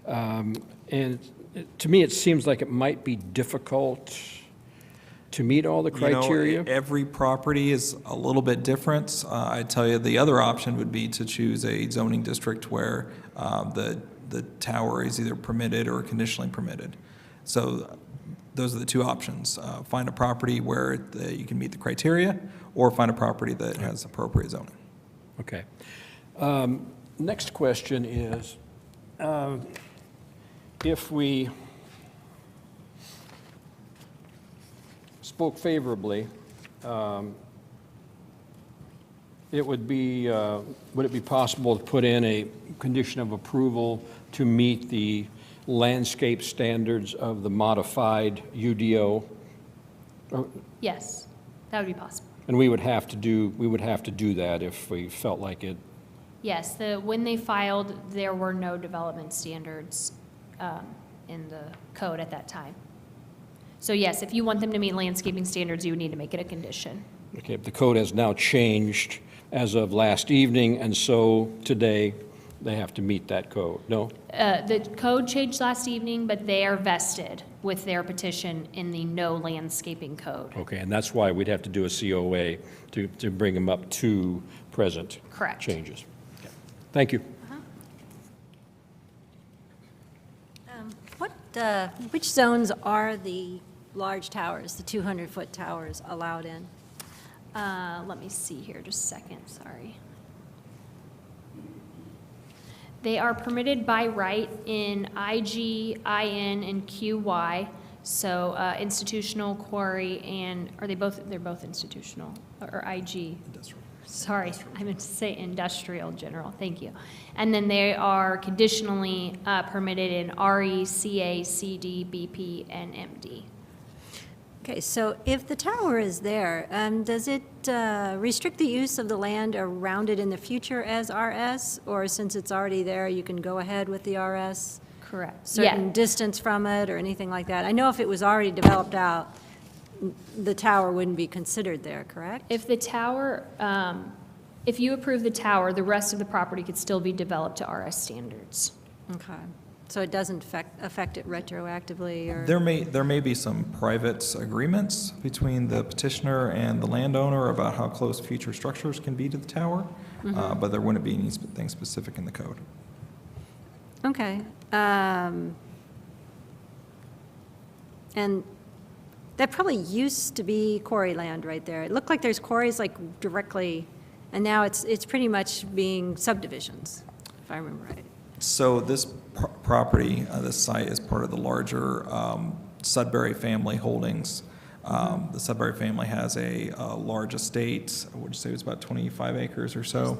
And to me, it seems like it might be difficult to meet all the criteria. You know, every property is a little bit different. I tell you, the other option would be to choose a zoning district where the tower is either permitted or conditionally permitted. So those are the 2 options. Find a property where you can meet the criteria, or find a property that has appropriate zoning. Okay. Next question is, if we spoke favorably, would it be possible to put in a condition of approval to meet the landscape standards of the modified UDO? Yes, that would be possible. And we would have to do that if we felt like it. Yes, when they filed, there were no development standards in the code at that time. So yes, if you want them to meet landscaping standards, you would need to make it a condition. Okay, the code has now changed as of last evening, and so today they have to meet that code, no? The code changed last evening, but they are vested with their petition in the no landscaping code. Okay, and that's why we'd have to do a COA to bring them up to present Correct. changes. Okay. Thank you. Which zones are the large towers, the 200-foot towers allowed in? Let me see here, just a second, sorry. They are permitted by right in IG, IN, and QY, so institutional, quarry, and, are they both, they're both institutional, or IG? Industrial. Sorry, I meant to say industrial general, thank you. And then they are conditionally permitted in RE, CA, CD, BP, and MD. Okay, so if the tower is there, does it restrict the use of the land around it in the future as RS? Or since it's already there, you can go ahead with the RS? Correct. Certain distance from it or anything like that? I know if it was already developed out, the tower wouldn't be considered there, correct? If the tower, if you approve the tower, the rest of the property could still be developed to RS standards. Okay, so it doesn't affect it retroactively or? There may be some private agreements between the petitioner and the landowner about how close future structures can be to the tower, but there wouldn't be anything specific in the code. Okay. And that probably used to be quarry land right there. It looked like there's quarries like directly, and now it's pretty much being subdivisions, if I remember right. So this property, this site is part of the larger Sudbury family holdings. The Sudbury family has a large estate, I would say it was about 25 acres or so.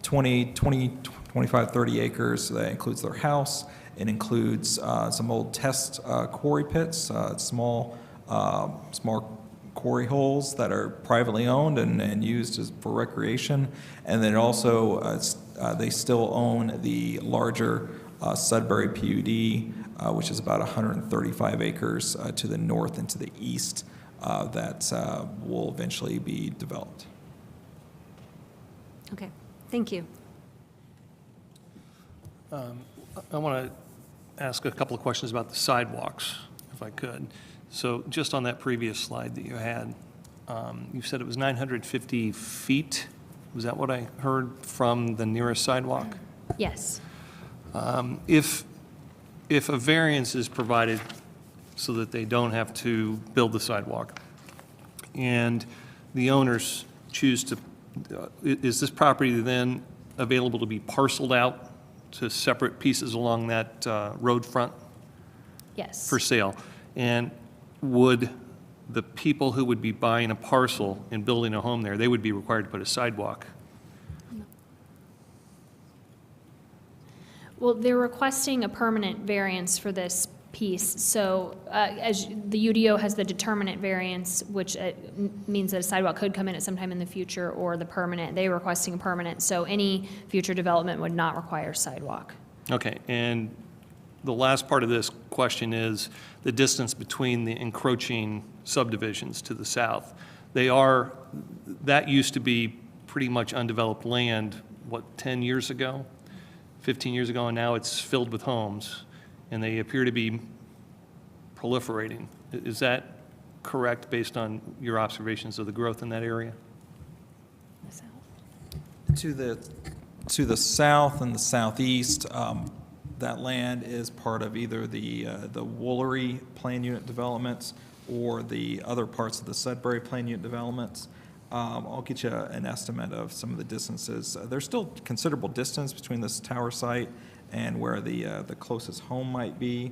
25, 30 acres, so that includes their house. It includes some old test quarry pits, small quarry holes that are privately owned and used for recreation. And then also, they still own the larger Sudbury PUD, which is about 135 acres to the north and to the east that will eventually be developed. Okay, thank you. I want to ask a couple of questions about the sidewalks, if I could. So just on that previous slide that you had, you said it was 950 feet. Was that what I heard from the nearest sidewalk? Yes. If a variance is provided so that they don't have to build the sidewalk, and the owners choose to, is this property then available to be parceled out to separate pieces along that road front Yes. for sale? And would the people who would be buying a parcel and building a home there, they would be required to put a sidewalk? Well, they're requesting a permanent variance for this piece. So as the UDO has the determinate variance, which means that a sidewalk could come in at some time in the future, or the permanent, they're requesting a permanent. So any future development would not require sidewalk. Okay, and the last part of this question is the distance between the encroaching subdivisions to the south. That used to be pretty much undeveloped land, what, 10 years ago, 15 years ago, and now it's filled with homes, and they appear to be proliferating. Is that correct based on your observations of the growth in that area? To the south and the southeast, that land is part of either the Woolery Plan Unit developments or the other parts of the Sudbury Plan Unit developments. I'll get you an estimate of some of the distances. There's still considerable distance between this tower site and where the closest home might be.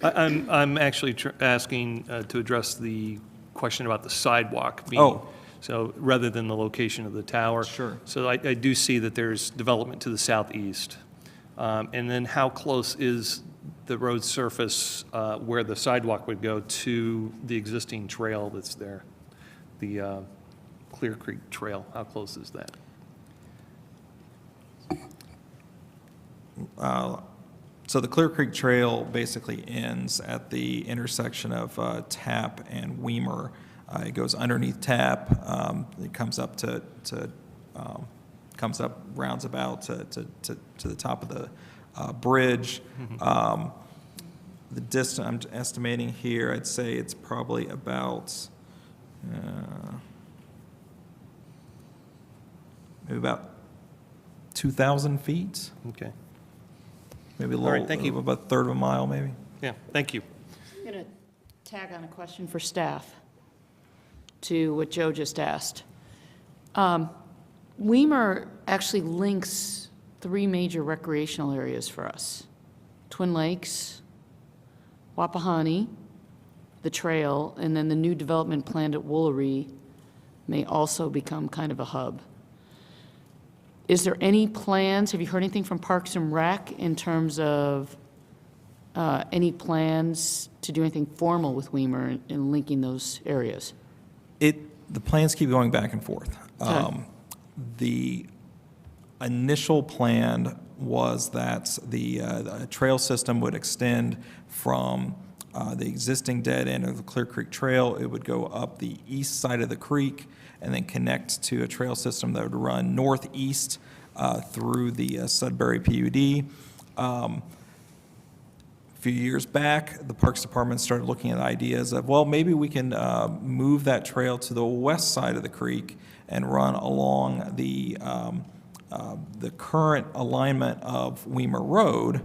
I'm actually asking to address the question about the sidewalk being. Oh. So rather than the location of the tower. Sure. So I do see that there's development to the southeast. And then how close is the road surface where the sidewalk would go to the existing trail that's there? The Clear Creek Trail, how close is that? So the Clear Creek Trail basically ends at the intersection of Tapp and Weimer. It goes underneath Tapp. It comes up rounds about to the top of the bridge. The distance I'm estimating here, I'd say it's probably about maybe about 2,000 feet. Okay. Maybe a All little, right, thank you. about a third of a mile, maybe. Yeah, thank you. I'm going to tag on a question for staff to what Joe just asked. Weimer actually links 3 major recreational areas for us: Twin Lakes, Wapahani, the trail, and then the new development planned at Woolery may also become kind of a hub. Is there any plans, have you heard anything from Parks and Rec in terms of any plans to do anything formal with Weimer in linking those areas? The plans keep going back and forth. Okay. The initial plan was that the trail system would extend from the existing dead end of the Clear Creek Trail. It would go up the east side of the creek and then connect to a trail system that would run northeast through the Sudbury PUD. A few years back, the Parks Department started looking at ideas of, well, maybe we can move that trail to the west side of the creek and run along the current alignment of Weimer Road.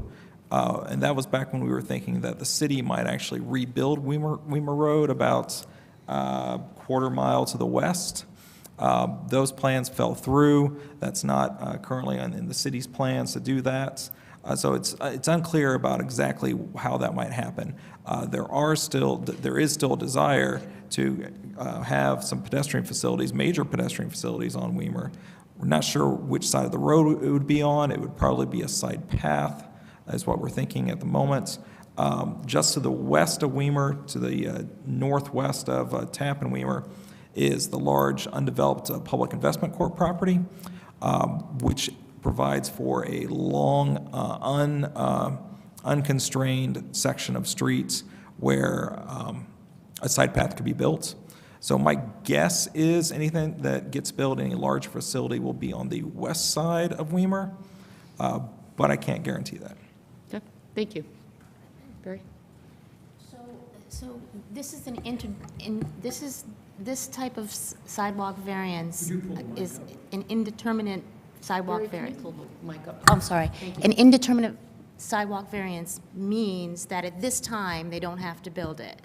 And that was back when we were thinking that the city might actually rebuild Weimer Road about a quarter mile to the west. Those plans fell through. That's not currently in the city's plans to do that. So it's unclear about exactly how that might happen. There is still a desire to have some pedestrian facilities, major pedestrian facilities on Weimer. We're not sure which side of the road it would be on. It would probably be a side path, is what we're thinking at the moment. Just to the west of Weimer, to the northwest of Tapp and Weimer, is the large undeveloped Public Investment Corp property, which provides for a long, unconstrained section of streets where a side path could be built. So my guess is anything that gets built, any large facility, will be on the west side of Weimer, but I can't guarantee that. Okay, thank you. Barry? So this is this type of sidewalk variance is an indeterminate sidewalk Barry, can you variance. pull the mic up? Oh, I'm sorry. An indeterminate sidewalk variance means that at this time, they don't have to build it,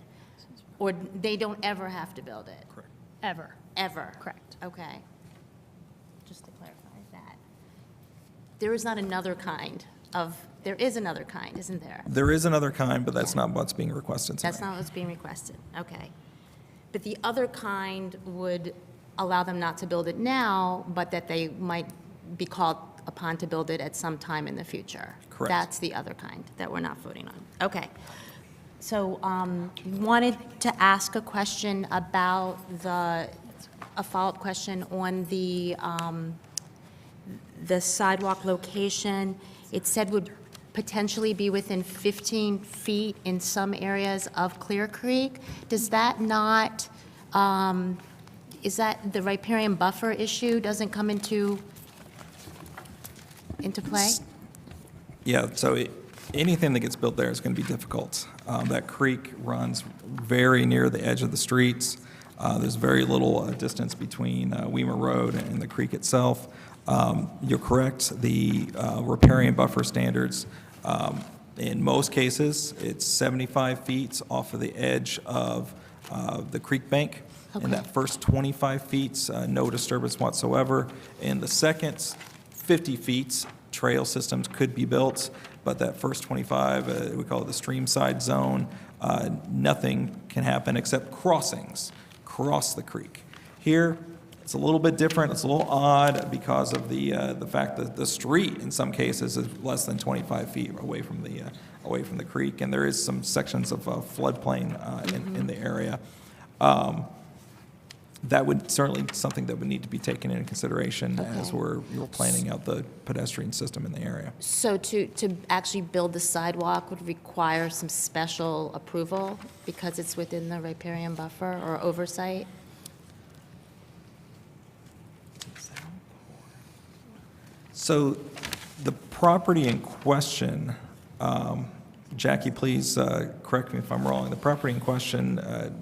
or they don't ever have to build it? Correct. Ever. Ever? Correct. Okay. Just to clarify that. There is not another kind of, there is another kind, isn't there? There is another kind, but that's not what's being requested tonight. That's not what's being requested, okay. But the other kind would allow them not to build it now, but that they might be called upon to build it at some time in the future. Correct. That's the other kind that we're not voting on. Okay. So wanted to ask a question about a follow-up question on the sidewalk location. It said would potentially be within 15 feet in some areas of Clear Creek. Does that not, is that the riparian buffer issue doesn't come into play? Yeah, so anything that gets built there is going to be difficult. That creek runs very near the edge of the streets. There's very little distance between Weimer Road and the creek itself. You're correct, the riparian buffer standards, in most cases, it's 75 feet off of the edge of the creek bank. In that first 25 feet, no disturbance whatsoever. In the second 50 feet, trail systems could be built, but that first 25, we call it the stream side zone, nothing can happen except crossings, cross the creek. Here, it's a little bit different, it's a little odd because of the fact that the street, in some cases, is less than 25 feet away from the creek, and there is some sections of floodplain in the area. That would certainly something that would need to be taken into consideration as we're planning out the pedestrian system in the area. So to actually build the sidewalk would require some special approval because it's within the riparian buffer or oversight? So the property in question, Jackie, please correct me if I'm wrong. The property in question,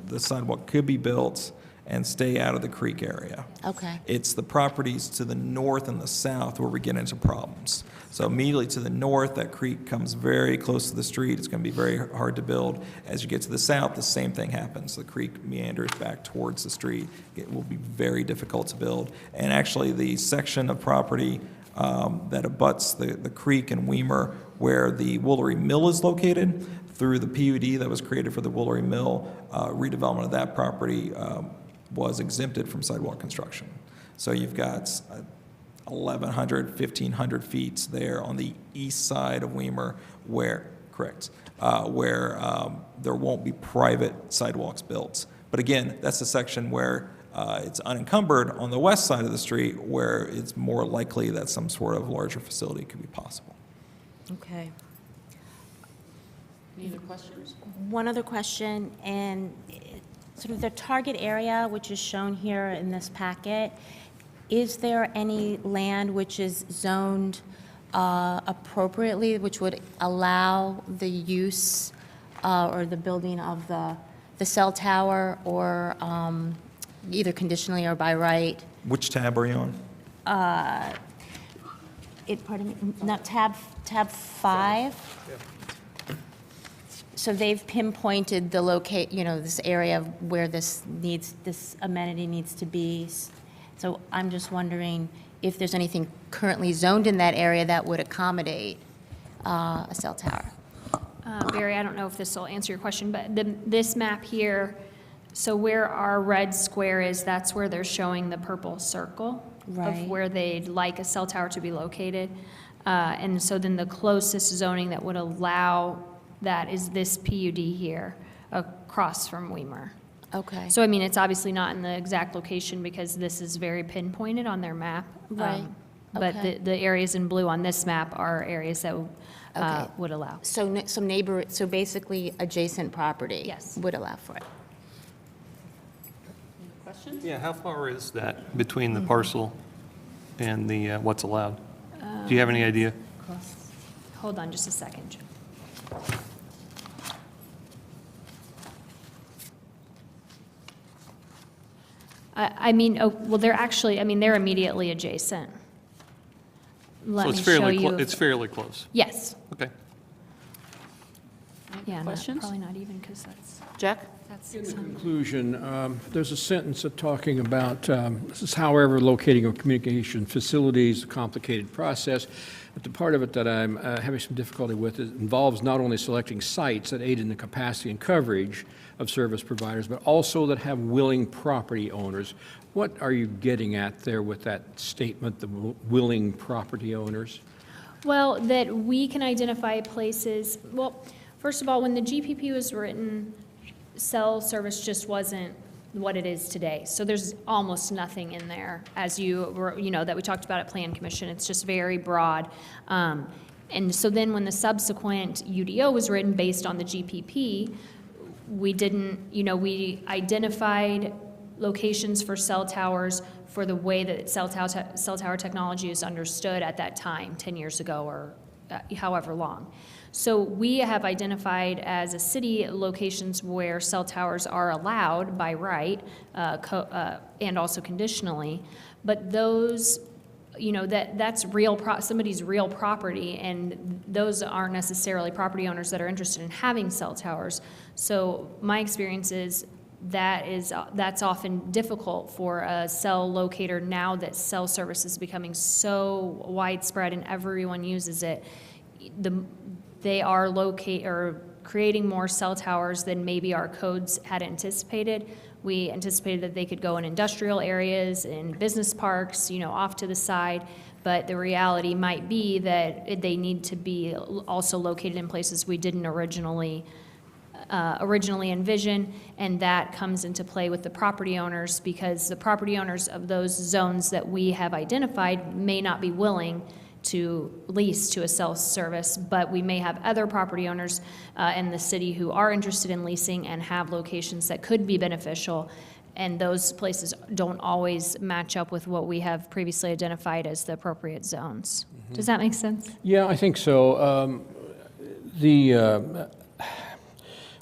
the sidewalk could be built and stay out of the creek area. Okay. It's the properties to the north and the south where we get into problems. So immediately to the north, that creek comes very close to the street. It's going to be very hard to build. As you get to the south, the same thing happens. The creek meanders back towards the street. It will be very difficult to build. And actually, the section of property that abuts the creek in Weimer, where the Woolery Mill is located, through the PUD that was created for the Woolery Mill, redevelopment of that property was exempted from sidewalk construction. So you've got 1,100, 1,500 feet there on the east side of Weimer where there won't be private sidewalks built. But again, that's the section where it's unencumbered on the west side of the street where it's more likely that some sort of larger facility could be possible. Okay. Any other questions? One other question, and sort of the target area, which is shown here in this packet, is there any land which is zoned appropriately, which would allow the use or the building of the cell tower, or either conditionally or by right? Which tab are you on? Pardon me, not tab 5? So they've pinpointed the this area where this amenity needs to be. So I'm just wondering if there's anything currently zoned in that area that would accommodate a cell tower. Barry, I don't know if this will answer your question, but this map here, so where our red square is, that's where they're showing the purple circle Right. of where they'd like a cell tower to be located. And so then the closest zoning that would allow that is this PUD here, across from Weimer. Okay. So, I mean, it's obviously not in the exact location because this is very pinpointed on their map. Right. But Okay. the areas in blue on this map are areas that Okay. would allow. So basically adjacent property? Yes. Would allow for it? Questions? Yeah, how far is that between the parcel and the, what's allowed? Do you have any idea? Hold on just a second, Jim. I mean, oh, well, they're actually, I mean, they're immediately adjacent. Let So me it's show fairly, you. it's fairly close. Yes. Okay. Yeah, Questions? probably not even because that's. Jack? In the conclusion, there's a sentence talking about, this is however locating of communication facilities, a complicated process, but the part of it that I'm having some difficulty with involves not only selecting sites that aid in the capacity and coverage of service providers, but also that have willing property owners. What are you getting at there with that statement, the willing property owners? Well, that we can identify places, well, first of all, when the GPP was written, cell service just wasn't what it is today. So there's almost nothing in there, as that we talked about at Plan Commission. It's just very broad. And so then when the subsequent UDO was written based on the GPP, we identified locations for cell towers for the way that cell tower technology is understood at that time, 10 years ago or however long. So we have identified as a city locations where cell towers are allowed by right and also conditionally, but those, that's somebody's real property, and those aren't necessarily property owners that are interested in having cell towers. So my experience is that's often difficult for a cell locator now that cell service is becoming so widespread and everyone uses it. They are creating more cell towers than maybe our codes had anticipated. We anticipated that they could go in industrial areas, in business parks, off to the side. But the reality might be that they need to be also located in places we didn't originally envision, and that comes into play with the property owners, because the property owners of those zones that we have identified may not be willing to lease to a cell service, but we may have other property owners in the city who are interested in leasing and have locations that could be beneficial, and those places don't always match up with what we have previously identified as the appropriate zones. Does that make sense? Yeah, I think so.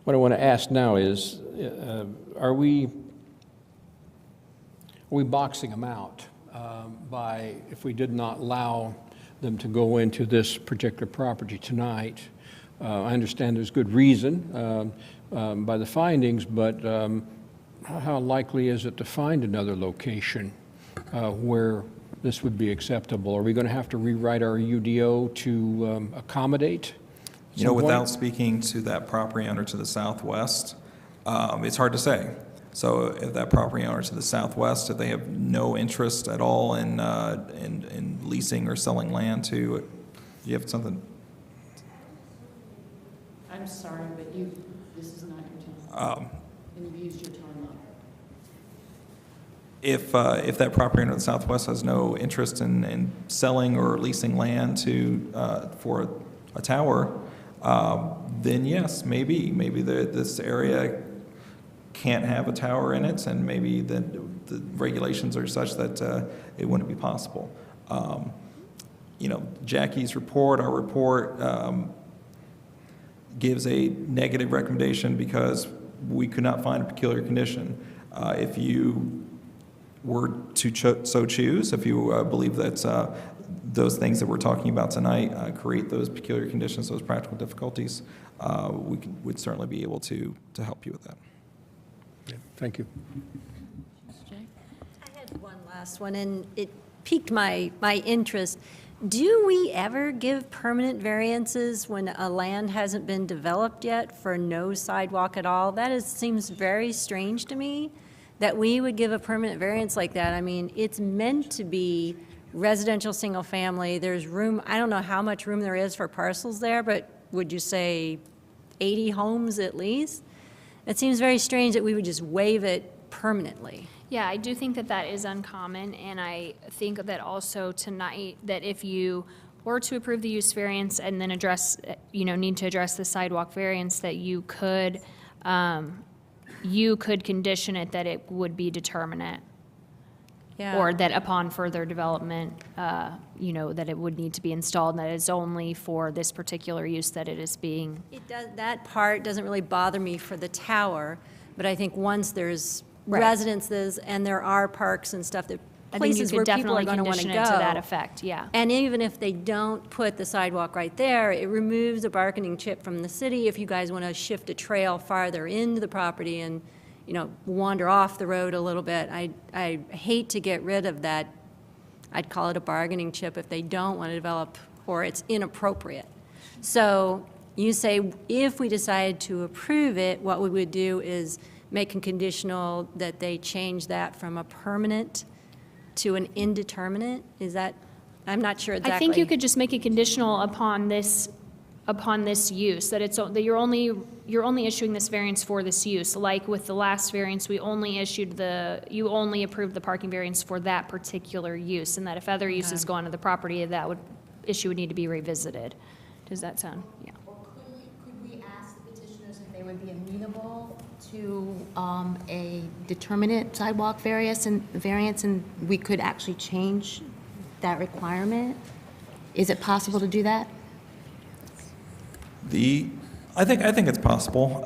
What I want to ask now is, are we boxing them out by, if we did not allow them to go into this particular property tonight? I understand there's good reason by the findings, but how likely is it to find another location where this would be acceptable? Are we going to have to rewrite our UDO to accommodate? Without speaking to that property owner to the southwest, it's hard to say. So if that property owner to the southwest, if they have no interest at all in leasing or selling land to, you have something? I'm sorry, but this is not your time. And you've used your time up. If that property owner in the southwest has no interest in selling or leasing land for a tower, then yes, maybe this area can't have a tower in it, and maybe the regulations are such that it wouldn't be possible. Jackie's report, our report, gives a negative recommendation because we could not find a peculiar condition. If you were to so choose, if you believe that those things that we're talking about tonight create those peculiar conditions, those practical difficulties, we'd certainly be able to help you with that. Yeah, thank you. I had one last one, and it piqued my interest. Do we ever give permanent variances when a land hasn't been developed yet for no sidewalk at all? That seems very strange to me, that we would give a permanent variance like that. I mean, it's meant to be residential single family. There's room, I don't know how much room there is for parcels there, but would you say 80 homes at least? It seems very strange that we would just waive it permanently. Yeah, I do think that is uncommon, and I think that also tonight, that if you were to approve the use variance and then need to address the sidewalk variance, that you could condition it that it would be determinate. Yeah. Or that upon further development, that it would need to be installed, and that it's only for this particular use that it is being. That part doesn't really bother me for the tower, but I think once there's Right. residences and there are parks and stuff, that I think you places could where people are definitely going to want to condition go. it to that effect, yeah. And even if they don't put the sidewalk right there, it removes a bargaining chip from the city if you guys want to shift a trail farther into the property and, wander off the road a little bit. I hate to get rid of that. I'd call it a bargaining chip if they don't want to develop, or it's inappropriate. So you say if we decide to approve it, what we would do is make a conditional that they change that from a permanent to an indeterminate? Is that, I'm not sure exactly. I think you could just make it conditional upon this use, that you're only issuing this variance for this use. Like with the last variance, you only approved the parking variance for that particular use, and that if other uses go onto the property, issue would need to be revisited. Does that sound, yeah. Or could we ask the petitioners if they would be amenable to a determinate sidewalk variance, and we could actually change that requirement? Is it possible to do that? I think it's possible.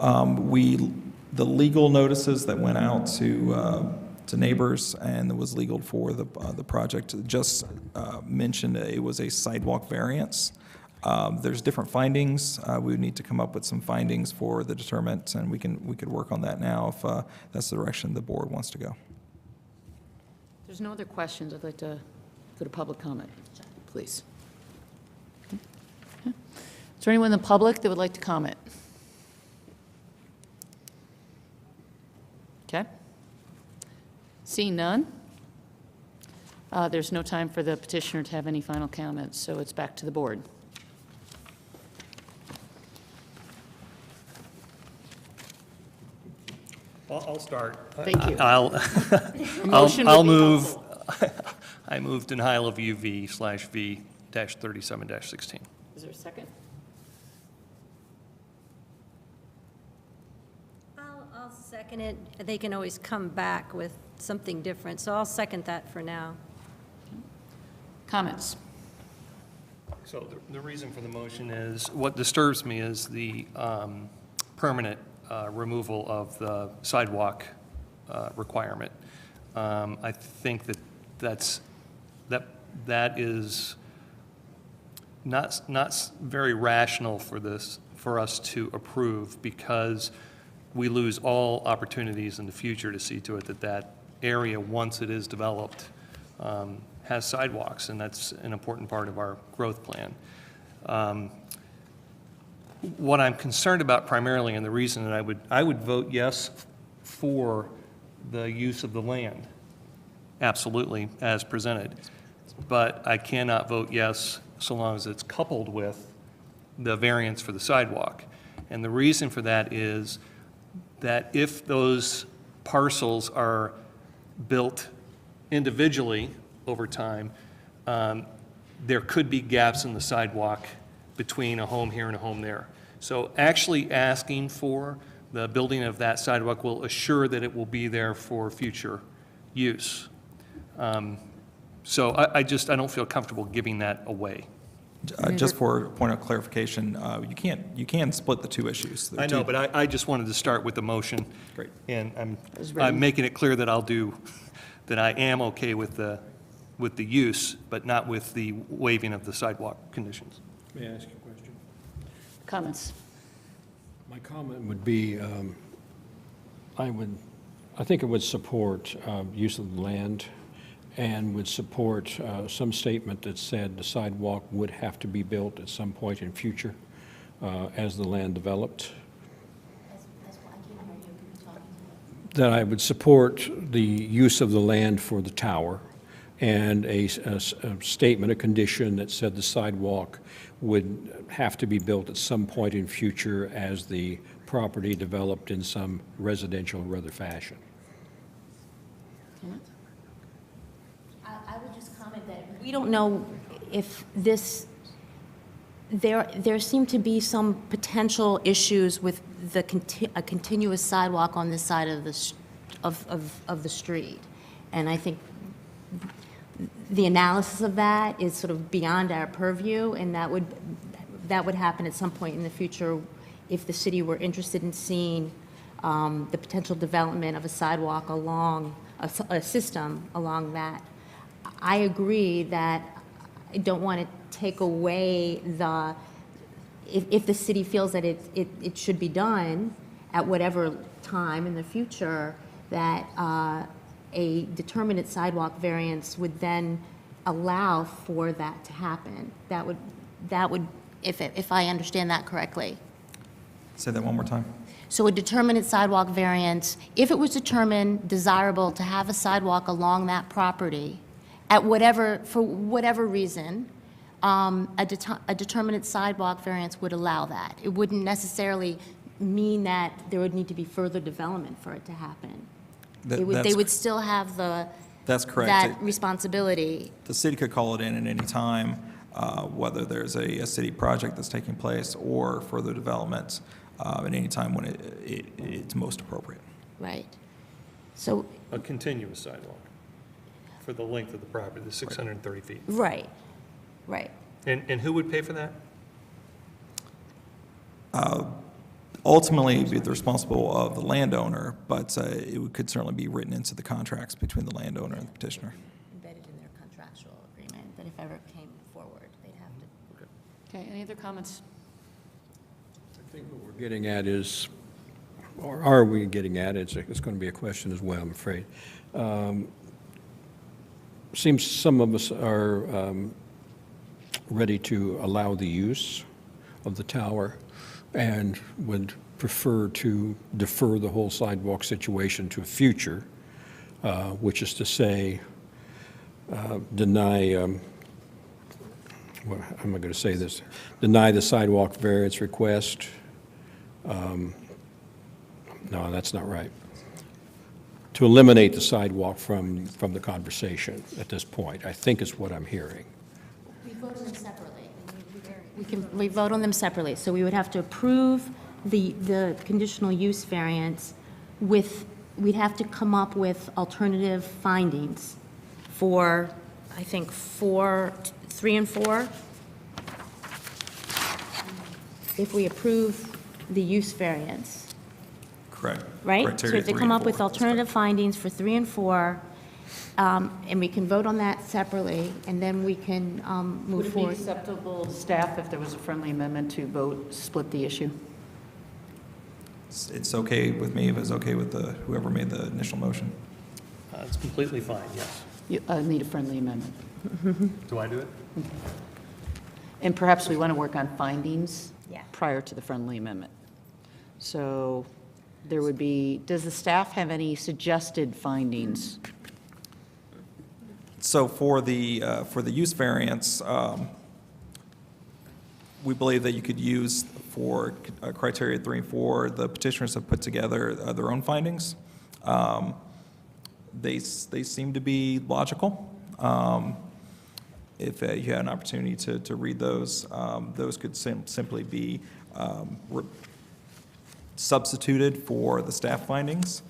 The legal notices that went out to neighbors and that was legal for the project just mentioned it was a sidewalk variance. There's different findings. We would need to come up with some findings for the determinant, and we could work on that now if that's the direction the board wants to go. If there's no other questions, I'd like to go to public comment, please. Okay. Is there anyone in the public that would like to comment? Okay. Seeing none, there's no time for the petitioner to have any final comments, so it's back to the board. I'll start. Thank you. I'll motion I'll would be move, I move denial of UV/V-37-16. Is there a second? I'll second it. They can always come back with something different, so I'll second that for now. Comments? So the reason for the motion is, what disturbs me is the permanent removal of the sidewalk requirement. I think that is not very rational for us to approve, because we lose all opportunities in the future to see to it that area, once it is developed, has sidewalks, and that's an important part of our growth plan. What I'm concerned about primarily, and the reason that I would vote yes for the use of the land, absolutely, as presented, but I cannot vote yes so long as it's coupled with the variance for the sidewalk. And the reason for that is that if those parcels are built individually over time, there could be gaps in the sidewalk between a home here and a home there. So actually asking for the building of that sidewalk will assure that it will be there for future use. So I don't feel comfortable giving that away. Just for a point of clarification, you can split the two issues. I know, but I just wanted to start with the motion. Great. And was written. I'm making it clear that that I am okay with the use, but not with the waiving of the sidewalk conditions. May I ask you a question? Comments? My comment would be, I think it would support use of the land, and would support some statement that said the sidewalk would have to be built at some point in future as the land developed. That I would support the use of the land for the tower, and a statement, a condition that said the sidewalk would have to be built at some point in future as the property developed in some residential or other fashion. I would just comment that we don't know if this, there seem to be some potential issues with a continuous sidewalk on this side of the street. And I think the analysis of that is sort of beyond our purview, and that would happen at some point in the future if the city were interested in seeing the potential development of a sidewalk along, a system along that. I agree that I don't want to take away if the city feels that it should be done at whatever time in the future, that a determinate sidewalk variance would then allow for that to happen. That would, if I understand that correctly. Say that one more time. So a determinate sidewalk variance, if it was determined desirable to have a sidewalk along that property, for whatever reason, a determinate sidewalk variance would allow that. It wouldn't necessarily mean that there would need to be further development for it to happen. They would still have That's correct. that responsibility. The city could call it in at any time, whether there's a city project that's taking place or further development at any time when it's most appropriate. Right. So, A continuous sidewalk for the length of the property, the 630 feet. right. And who would pay for that? Ultimately, it'd be the responsible of the landowner, but could certainly be written into the contracts between the landowner and the petitioner. Embedded in their contractual agreement, that if ever came forward, they'd have to. Okay, any other comments? I think what we're getting at is, or are we getting at, it's going to be a question as well, I'm afraid. Seems some of us are ready to allow the use of the tower and would prefer to defer the whole sidewalk situation to a future, which is to say, deny, how am I going to say this? Deny the sidewalk variance request. No, that's not right. To eliminate the sidewalk from the conversation at this point, I think is what I'm hearing. We vote on them separately. We vote on them separately, so we would have to approve the conditional use variance with, we'd have to come up with alternative findings for, I think, 3 and 4. If we approve the use variance, Correct. right? So Criteria we have to 3 come and up with 4. alternative findings for 3 and 4, and we can vote on that separately, and then we can Would move it be forward. acceptable to staff if there was a friendly amendment to vote, split the issue? It's okay with me if it's okay with whoever made the initial motion. It's completely fine, yes. You need a friendly amendment. Do I do it? And perhaps we want to work on findings Yeah. prior to the friendly amendment. So there would be, does the staff have any suggested findings? So for the use variance, we believe that you could use for criteria 3 and 4, the petitioners have put together their own findings. They seem to be logical. If you had an opportunity to read those, those could simply be substituted for the staff findings.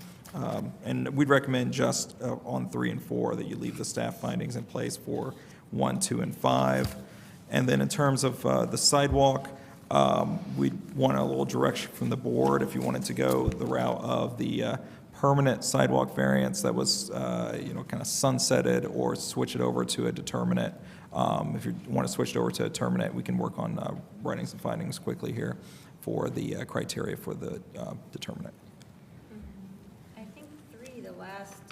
And we'd recommend just on 3 and 4 that you leave the staff findings in place for 1, 2, and 5. And then in terms of the sidewalk, we'd want a little direction from the board if you wanted to go the route of the permanent sidewalk variance that was, kind of sunsetted, or switch it over to a determinate. If you want to switch it over to a determinate, we can work on writing some findings quickly here for the criteria for the determinate. I think 3, the last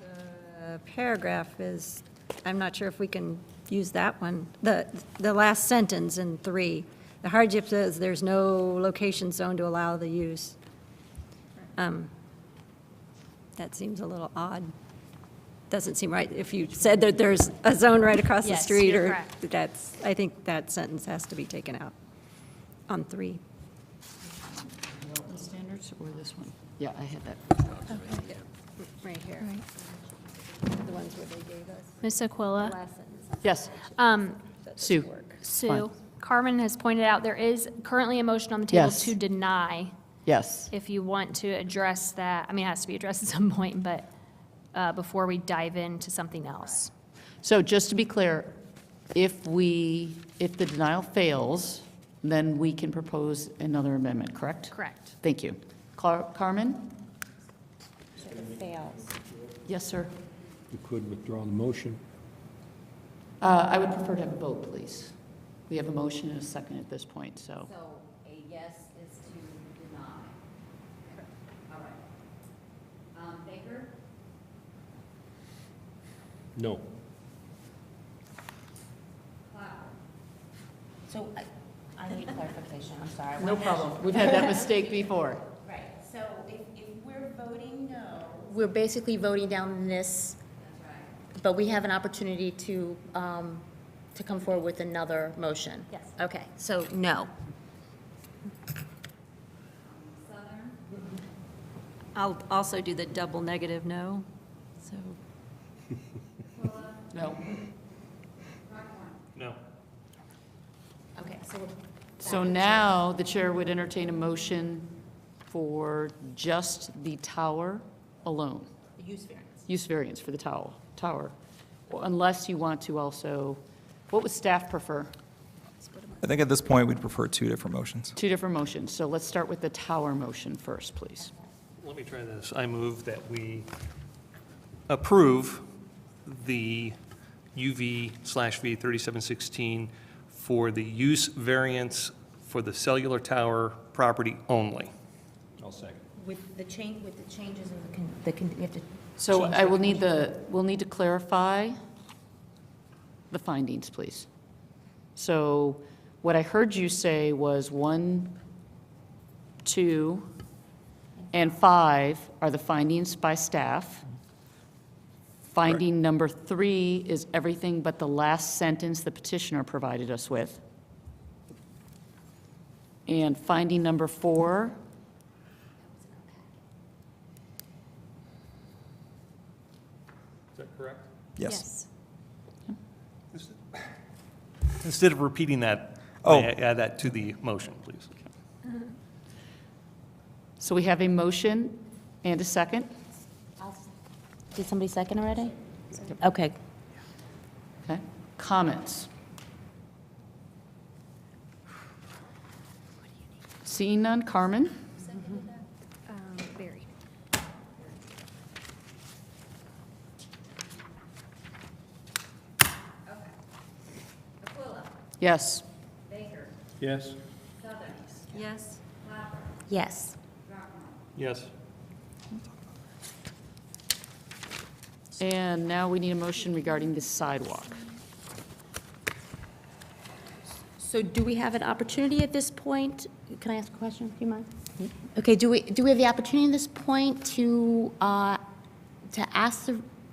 paragraph is, I'm not sure if we can use that one. The last sentence in 3, the hardship says there's no location zone to allow the use. That seems a little odd. Doesn't seem right. If you said that there's a zone right across the Yes, street, you're or correct. I think that sentence has to be taken out on 3. Development standards or this one? Yeah, I had that. Right here. The ones where they gave us. Ms. Aquila? Last sentence. Yes, Sue. Sue, Fine. Carmen has pointed out there is currently a motion on the table Yes. to deny. Yes. If you want to address that, I mean, it has to be addressed at some point, but before we dive into something else. So just to be clear, if the denial fails, then we can propose another amendment, correct? Correct. Thank you. Carmen? Fails. Yes, sir. You could withdraw the motion. I would prefer to have a vote, please. We have a motion and a second at this point, so. So a yes is to deny. All right. Baker? No. So I need clarification, I'm sorry. No problem. We've had that mistake before. Right, so if we're voting no. We're basically voting down this. That's right. But we have an opportunity to come forward with another motion. Yes. Okay, so no. I'll also do the double negative no, so. No. No. Okay, so So now the chair would entertain a motion for just the tower alone, use variance. use variance for the tower, unless you want to also, what would staff prefer? I think at this point, we'd prefer 2 different motions. 2 different motions. So let's start with the tower motion first, please. Let me try this. I move that we approve the UV/V 3716 for the use variance for the cellular tower property only. I'll second. With the changes in we have to. So I will need we'll need to clarify the findings, please. So what I heard you say was 1, 2, and 5 are the findings by staff. Finding number 3 is everything but the last sentence the petitioner provided us with. And finding number 4, Is that correct? Yes. Instead of repeating that, Oh. may I add that to the motion, please? so we have a motion and a second. Did somebody second already? Okay. Okay, comments? Seeing none, Carmen? Barry. Yes. Yes? Yes? Yes. Yes. And now we need a motion regarding the sidewalk. So do we have an opportunity at this point? Can I ask a question, if you mind? Okay, do we have the opportunity at this point to ask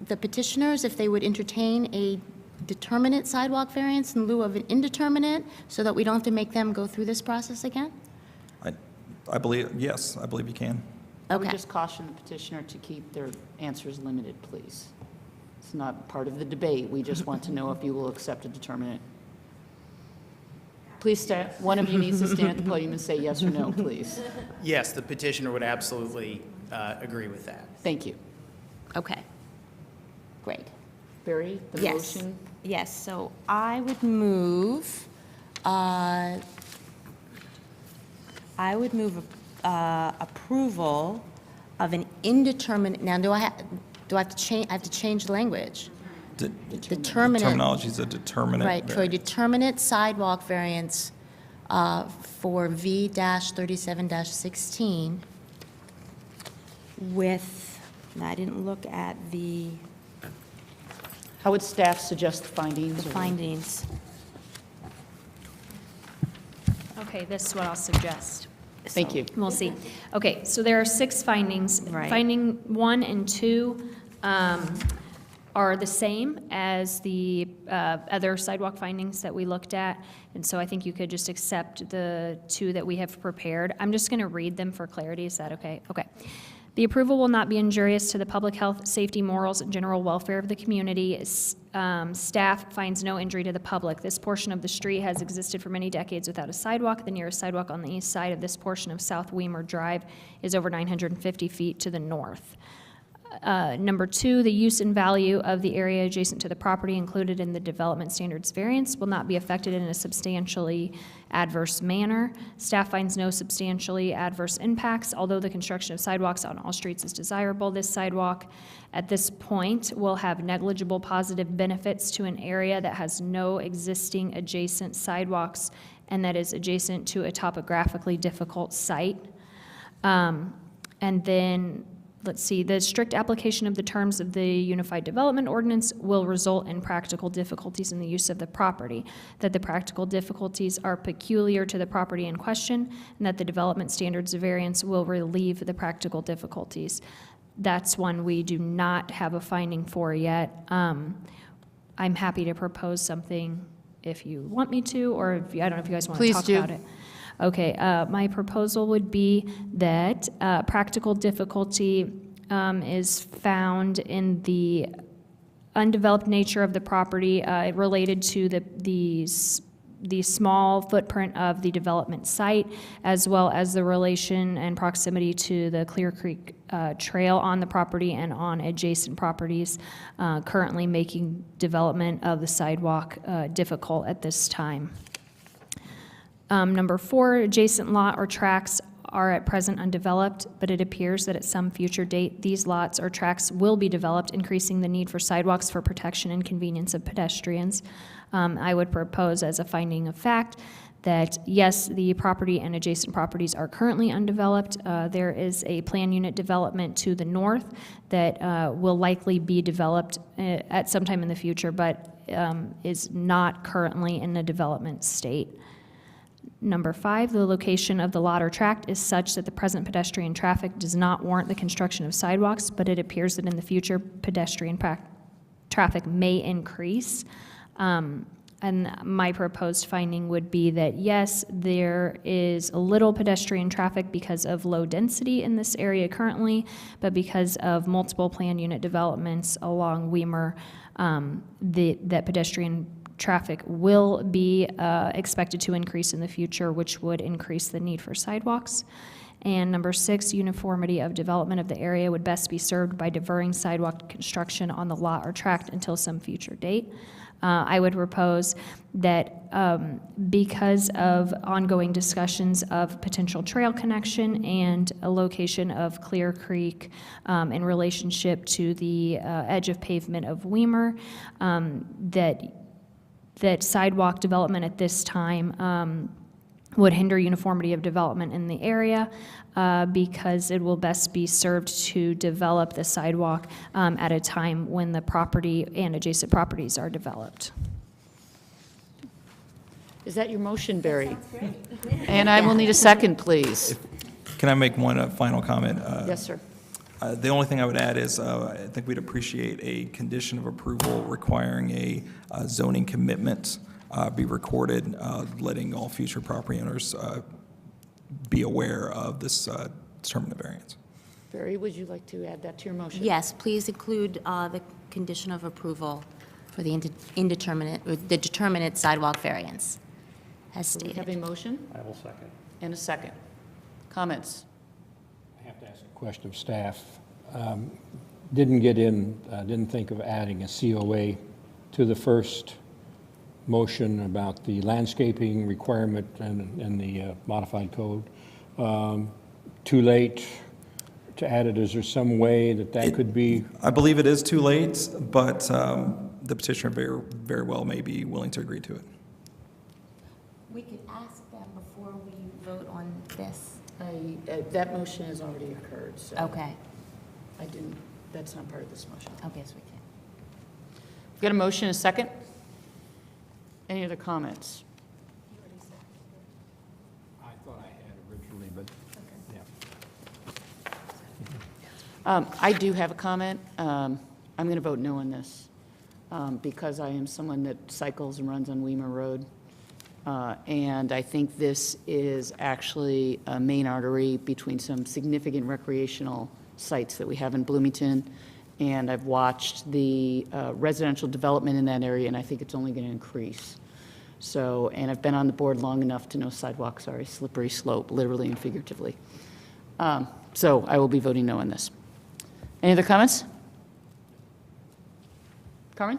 the petitioners if they would entertain a determinate sidewalk variance in lieu of an indeterminate, so that we don't have to make them go through this process again? I believe, yes, I believe you can. I would Okay. just caution the petitioner to keep their answers limited, please. It's not part of the debate. We just want to know if you will accept a determinate. Please stand, one of you needs to stand at the podium and say yes or no, please. Yes, the petitioner would absolutely agree with that. Thank you. Okay. Great. Barry, the Yes. motion? Yes, so I would move approval of an indeterminate, now do I have to change, I have to change language? Determinate. Terminology is a determinate. Right, for a determinate sidewalk variance for V-37-16 with, and I didn't look at the How would staff suggest the findings? or- findings. Okay, this is what I'll suggest. Thank you. We'll see. Okay, so there are 6 findings. Right. Finding 1 and 2 are the same as the other sidewalk findings that we looked at, and so I think you could just accept the 2 that we have prepared. I'm just going to read them for clarity. Is that okay? Okay. The approval will not be injurious to the public health, safety, morals, and general welfare of the community. Staff finds no injury to the public. This portion of the street has existed for many decades without a sidewalk. The nearest sidewalk on the east side of this portion of South Weimer Drive is over 950 feet to the north. Number 2, the use and value of the area adjacent to the property included in the development standards variance will not be affected in a substantially adverse manner. Staff finds no substantially adverse impacts. Although the construction of sidewalks on all streets is desirable, this sidewalk at this point will have negligible positive benefits to an area that has no existing adjacent sidewalks and that is adjacent to a topographically difficult site. And then let's see, the strict application of the terms of the Unified Development Ordinance will result in practical difficulties in the use of the property, that the practical difficulties are peculiar to the property in question, and that the development standards variance will relieve the practical difficulties. That's one we do not have a finding for yet. I'm happy to propose something if you want me to, or if, I don't know if you guys want to Please talk do. about it. Okay, my proposal would be that practical difficulty is found in the undeveloped nature of the property related to the small footprint of the development site, as well as the relation and proximity to the Clear Creek Trail on the property and on adjacent properties, currently making development of the sidewalk difficult at this time. Number 4, adjacent lot or tracts are at present undeveloped, but it appears that at some future date, these lots or tracts will be developed, increasing the need for sidewalks for protection and convenience of pedestrians. I would propose as a finding of fact that, yes, the property and adjacent properties are currently undeveloped. There is a plan unit development to the north that will likely be developed at some time in the future, but is not currently in a development state. Number 5, the location of the lot or tract is such that the present pedestrian traffic does not warrant the construction of sidewalks, but it appears that in the future pedestrian traffic may increase. And my proposed finding would be that, yes, there is a little pedestrian traffic because of low density in this area currently, but because of multiple plan unit developments along Weimer, that pedestrian traffic will be expected to increase in the future, which would increase the need for sidewalks. And number 6, uniformity of development of the area would best be served by deferring sidewalk construction on the lot or tract until some future date. I would propose that because of ongoing discussions of potential trail connection and a location of Clear Creek in relationship to the edge of pavement of Weimer, that sidewalk development at this time would hinder uniformity of development in the area because it will best be served to develop the sidewalk at a time when the property and adjacent properties are developed. Is that your motion, Barry? And I will need a second, please. Can I make one final comment? Yes, sir. The only thing I would add is I think we'd appreciate a condition of approval requiring a zoning commitment be recorded, letting all future property owners be aware of this determinant variance. Barry, would you like to add that to your motion? Yes, please include the condition of approval for the the determinate sidewalk variance, as So we have a stated. motion I will second. and a second. Comments? I have to ask a question of staff. Didn't think of adding a COA to the first motion about the landscaping requirement and the modified code. Too late to add it? Is there some way that could be? I believe it is too late, but the petitioner very well may be willing to agree to it. We could ask them before we vote on this. That motion has already occurred, so. Okay. I didn't, that's not part of this motion. Okay, so we can. We've got a motion, a second? Any other comments? I thought I had originally, but, yeah. I do have a comment. I'm going to vote no on this because I am someone that cycles and runs on Weimer Road. And I think this is actually a main artery between some significant recreational sites that we have in Bloomington. And I've watched the residential development in that area, and I think it's only going to increase. So, and I've been on the board long enough to know sidewalks are a slippery slope, literally and figuratively. So I will be voting no on this. Any other comments? Carmen?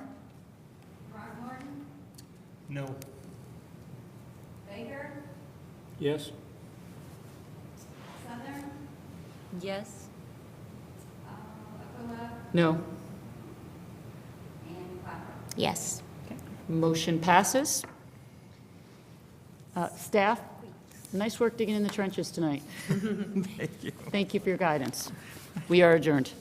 No. Yes? Yes? No. Yes. Motion passes. Staff, nice work digging in the trenches tonight. Thank you. Thank you for your guidance. We are adjourned.